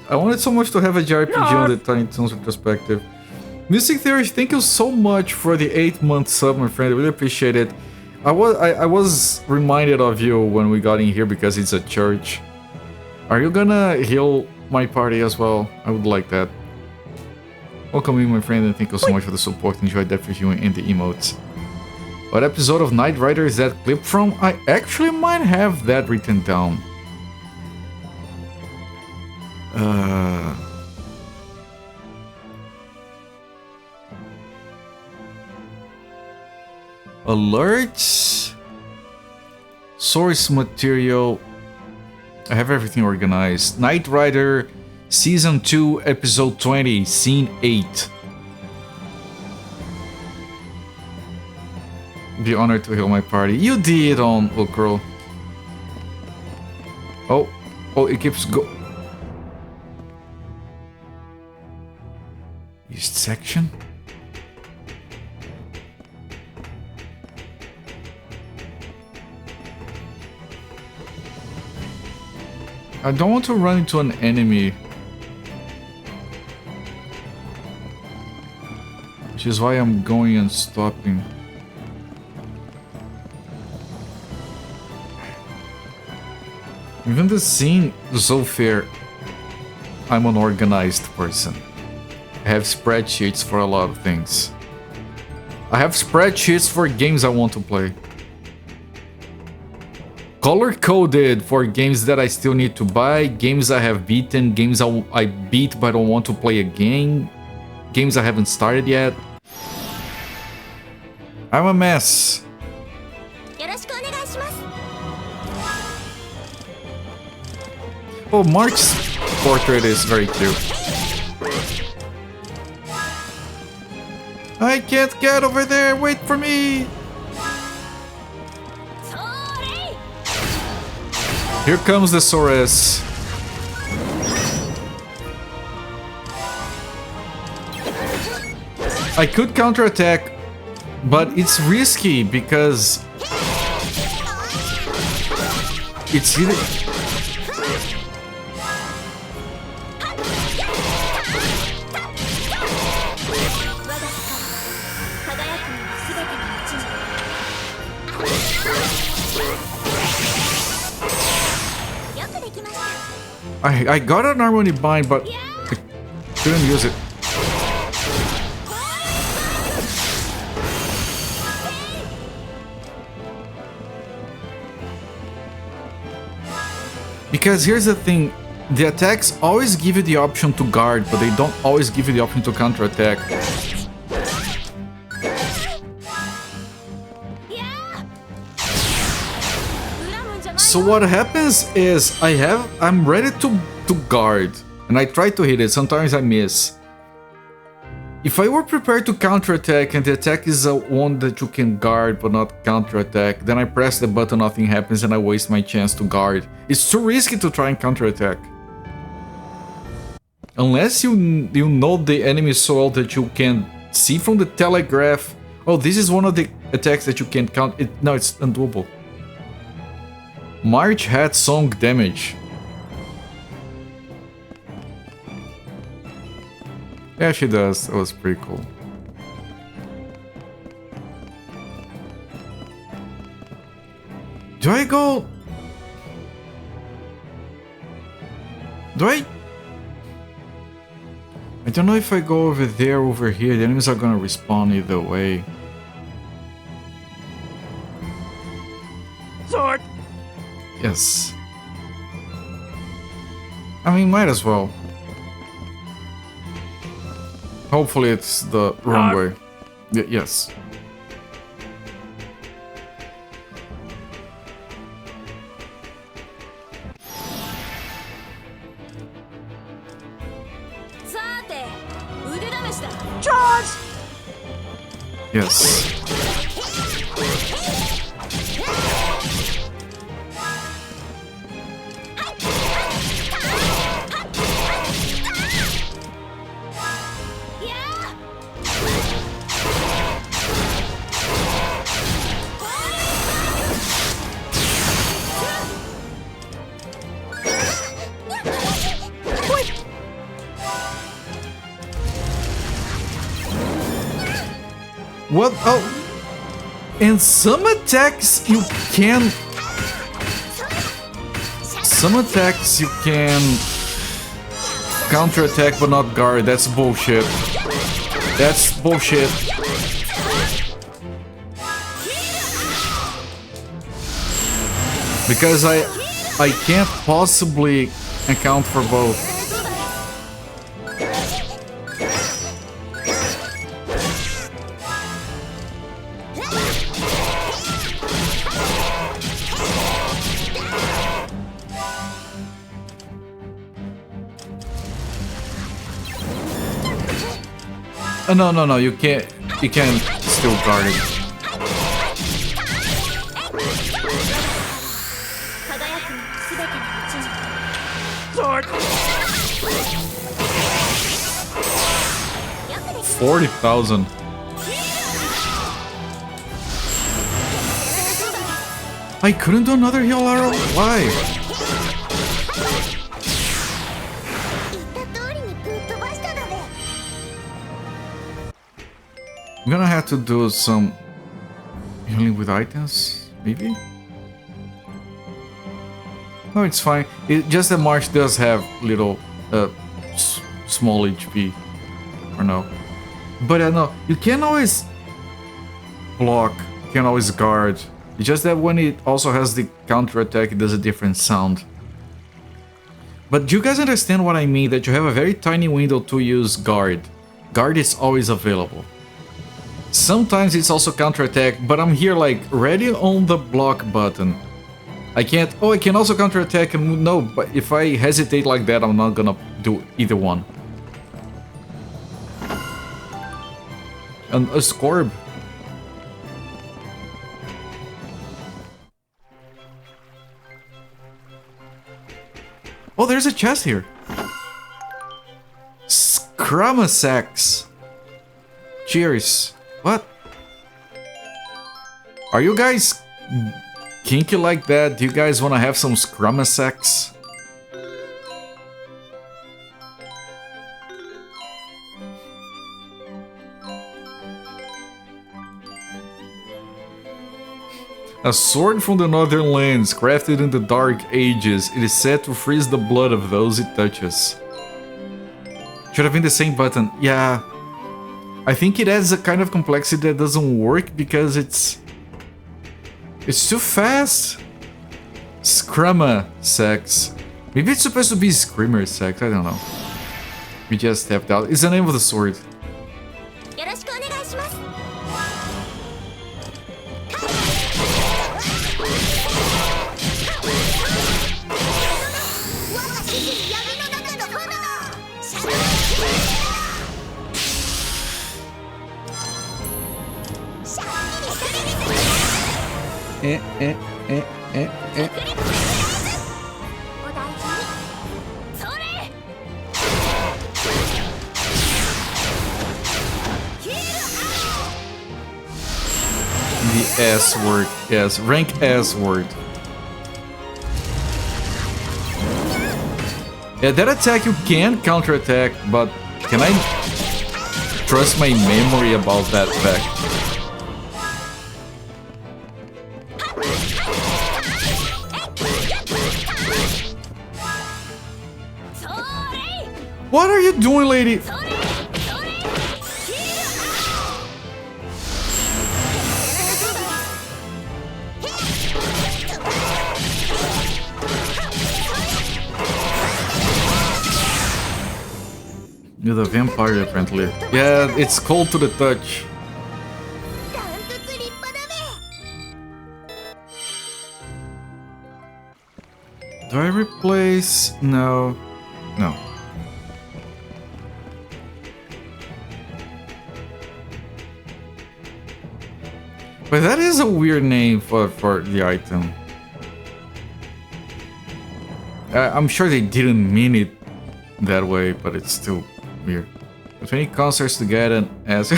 I wanted so much to have a JRPG on the Tiny Toons retrospective. Music Theory, thank you so much for the 8-month sub, my friend. I really appreciate it. I was reminded of you when we got in here because it's a church. Are you gonna heal my party as well? I would like that. Welcome in, my friend, and thank you so much for the support. Enjoyed that review and the emotes. What episode of Knight Rider is that clip from? I actually might have that written down. Alerts, source material. I have everything organized. Knight Rider Season 2 Episode 20 Scene 8. Be honored to heal my party. You did on Okro. Oh, it keeps go. East section. I don't want to run into an enemy. Which is why I'm going and stopping. Even the scene is so fair. I'm an organized person. I have spreadsheets for a lot of things. I have spreadsheets for games I want to play. Color-coded for games that I still need to buy, games I have beaten, games I beat but don't want to play again, games I haven't started yet. I'm a mess. Oh, Mark's portrait is very cute. I can't get over there, wait for me! Here comes the Sores. I could counterattack, but it's risky because it's either... I got an harmony bind, but I couldn't use it. Because here's the thing, the attacks always give you the option to guard, but they don't always give you the option to counterattack. So what happens is I'm ready to guard and I try to hit it, sometimes I miss. If I were prepared to counterattack and the attack is one that you can guard but not counterattack, then I press the button, nothing happens and I waste my chance to guard. It's too risky to try and counterattack. Unless you know the enemy so well that you can see from the telegraph, oh, this is one of the attacks that you can count. No, it's undoable. March had song damage. Yeah, she does. That was pretty cool. Do I go Do I don't know if I go over there, over here, the enemies are gonna respawn either way. Sword! Yes. I mean, might as well. Hopefully it's the wrong way. Yes. Yes. What? Oh, and some attacks you can. Some attacks you can counterattack but not guard. That's bullshit. That's bullshit. Because I can't possibly account for both. No, you can't still guard it. Sword! 40,000. I couldn't do another heal arrow? Why? I'm gonna have to do some healing with items, maybe? No, it's fine. Just that March does have little, small HP, or no. But I know, you can always block, you can always guard. It's just that when it also has the counter attack, it does a different sound. But do you guys understand what I mean? That you have a very tiny window to use guard. Guard is always available. Sometimes it's also counterattack, but I'm here like ready on the block button. I can't. Oh, I can also counterattack and no, but if I hesitate like that, I'm not gonna do either one. And a Scorb. Oh, there's a chest here. Scrumasax. Cheers. What? Are you guys kinky like that? Do you guys want to have some Scrumasax? A sword from the Northern Lands, crafted in the Dark Ages. It is said to freeze the blood of those it touches. Should have been the same button. Yeah. I think it adds a kind of complexity that doesn't work because it's too fast. Scrumasax. Maybe it's supposed to be Screamer Sax, I don't know. We just stepped out. It's the name of the sword. The S word, yes, rank S word. Yeah, that attack you can counterattack, but can I trust my memory about that fact? What are you doing, lady? You're the vampire, apparently. Yeah, it's cold to the touch. Do I replace? No. No. But that is a weird name for the item. I'm sure they didn't mean it that way, but it's still weird. If any concerts to get an answer.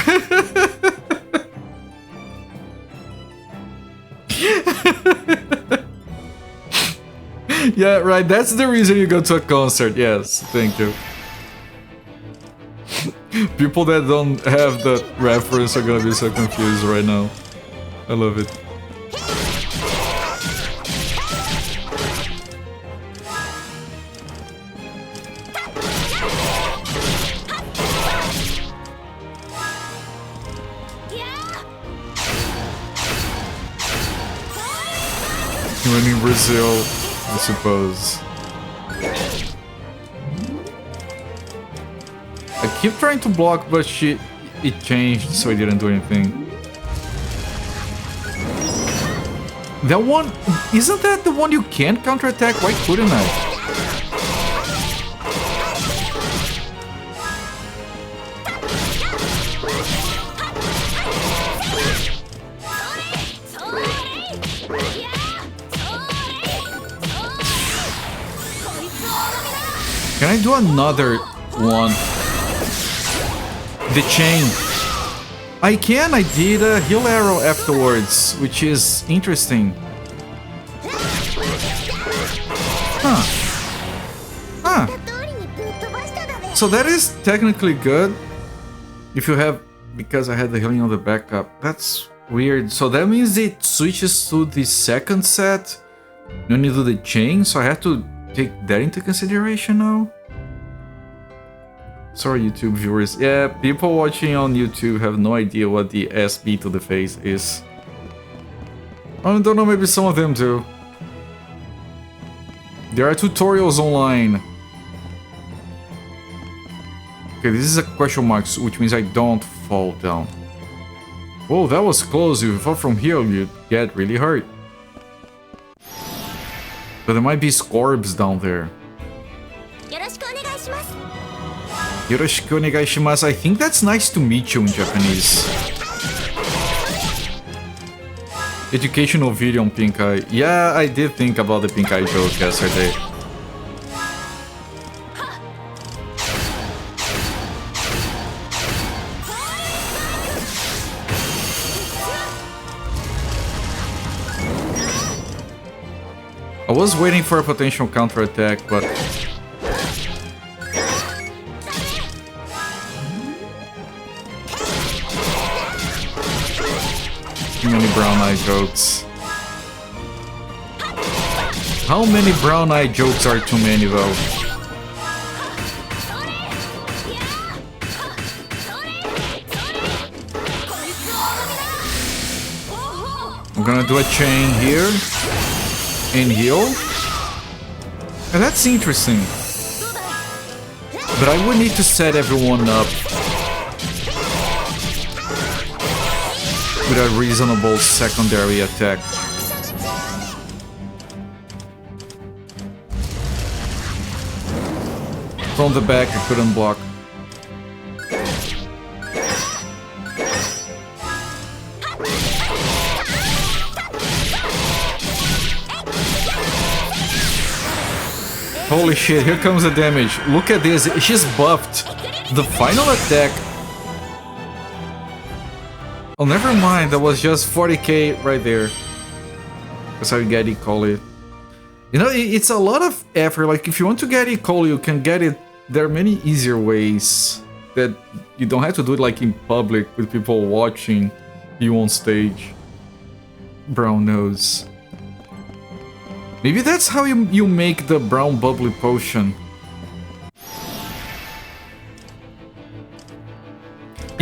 Yeah, right, that's the reason you go to a concert. Yes, thank you. People that don't have the reference are gonna be so confused right now. I love it. When in Brazil, I suppose. I keep trying to block, but it changed, so I didn't do anything. That one, isn't that the one you can't counterattack? Why couldn't I? Can I do another one? The chain. I can, I did a heal arrow afterwards, which is interesting. Huh. Huh. So that is technically good. If you have, because I had the healing on the backup. That's weird. So that means it switches to the second set. You only do the chain, so I have to take that into consideration now. Sorry, YouTube viewers. Yeah, people watching on YouTube have no idea what the SB to the face is. I don't know, maybe some of them do. There are tutorials online. Okay, this is a question mark, which means I don't fall down. Whoa, that was close. If you fall from here, you'd get really hurt. But there might be scorbs down there. Yoroshiku onegaishimasu. I think that's nice to meet you in Japanese. Educational video on pink eye. Yeah, I did think about the pink eye joke yesterday. I was waiting for a potential counterattack, but too many brown eye jokes. How many brown eye jokes are too many though? I'm gonna do a chain here and heal. And that's interesting. But I would need to set everyone up with a reasonable secondary attack. From the back, I couldn't block. Holy shit, here comes the damage. Look at this, she's buffed. The final attack. Oh, never mind, that was just 40k right there. That's how you get Ecoli. You know, it's a lot of effort. Like, if you want to get Ecoli, you can get it. There are many easier ways that you don't have to do it like in public with people watching you on stage. Brown nose. Maybe that's how you make the brown bubbly potion.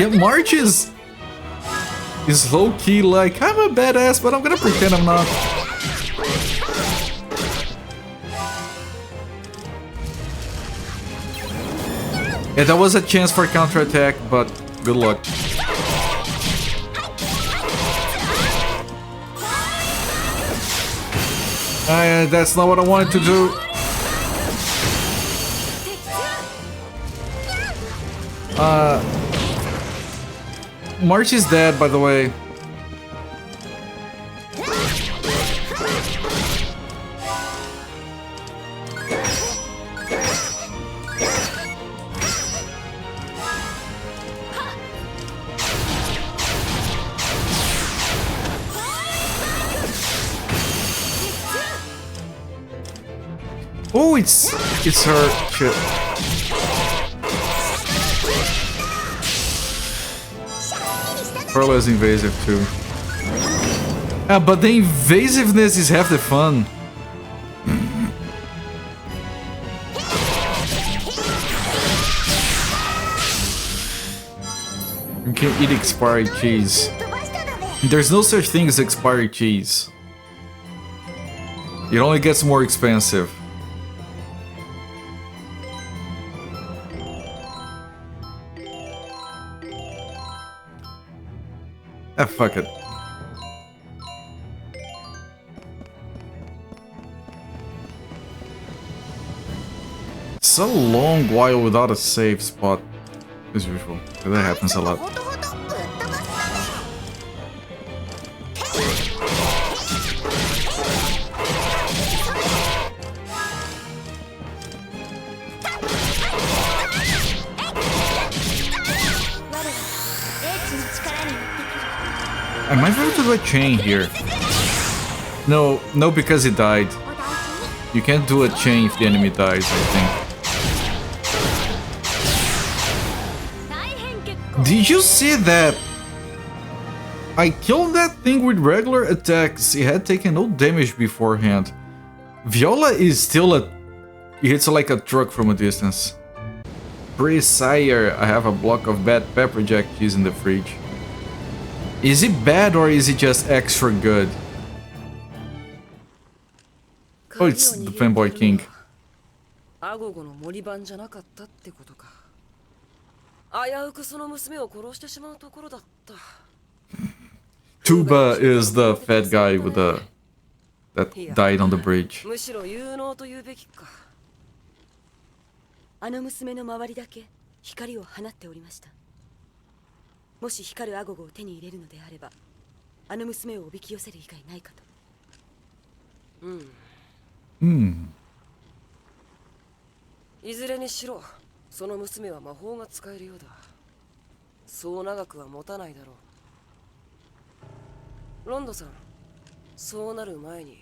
Yeah, March is low key like, I'm a badass, but I'm gonna pretend I'm not. Yeah, that was a chance for counterattack, but good luck. That's not what I wanted to do. March is dead, by the way. Oh, it's her shit. Pearl is invasive too. But the invasiveness is half the fun. You can eat expired cheese. There's no such thing as expired cheese. It only gets more expensive. Ah, fuck it. It's a long while without a safe spot, as usual. That happens a lot. I might be able to do a chain here. No, because he died. You can't do a chain if the enemy dies, I think. Did you see that? I killed that thing with regular attacks. He had taken no damage beforehand. Viola is still a... He hits like a truck from a distance. Pre-sire, I have a block of bad pepper jack cheese in the fridge. Is it bad or is it just extra good? Oh, it's the Fanboy King. Tuba is the fat guy with the... that died on the bridge. あの娘の周りだけ光を放っておりました。もし光るアゴゴを手に入れるのであれば、あの娘をおびき寄せる以外ないかと。いずれにしろ、その娘は魔法が使えるようだ。そう長くは持たないだろう。ロンドさん、そうなる前に、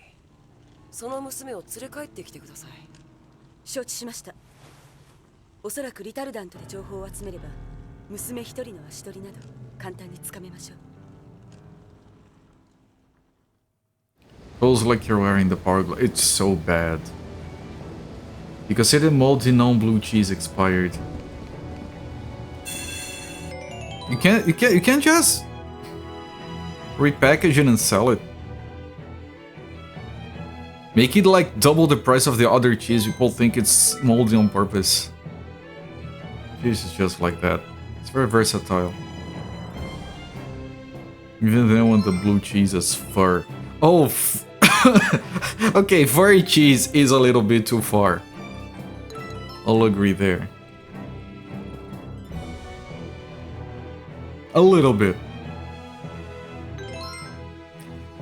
その娘を連れ帰ってきてください。承知しました。おそらくリタルダントで情報を集めれば、娘一人の足取りなど簡単につかめましょう。Feels like you're wearing the power glove. It's so bad. Because it moldy non-blue cheese expired. You can't just repackage it and sell it. Make it like double the price of the other cheese. People think it's moldy on purpose. Cheese is just like that. It's very versatile. Even then when the blue cheese is fur. Oh, okay, furry cheese is a little bit too far. I'll agree there. A little bit.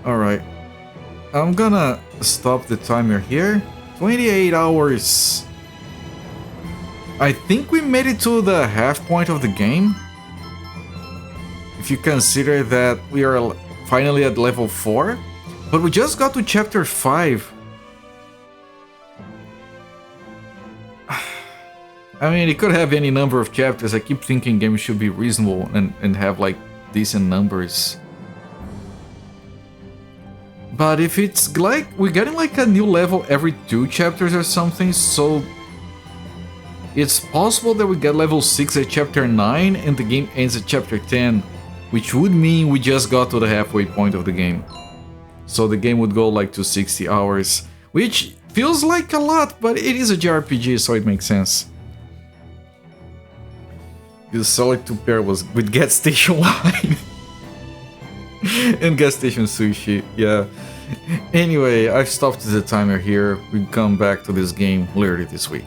Alright. I'm gonna stop the timer here. 28 hours. I think we made it to the half point of the game. If you consider that we are finally at level 4. But we just got to chapter 5. I mean, it could have any number of chapters. I keep thinking games should be reasonable and have like decent numbers. But if it's like we're getting like a new level every 2 chapters or something, so it's possible that we get level 6 at chapter 9 and the game ends at chapter 10, which would mean we just got to the halfway point of the game. So the game would go like to 60 hours, which feels like a lot, but it is a JRPG, so it makes sense. It's solid to pair was with gas station wine and gas station sushi, yeah. Anyway, I've stopped the timer here. We'll come back to this game later this week.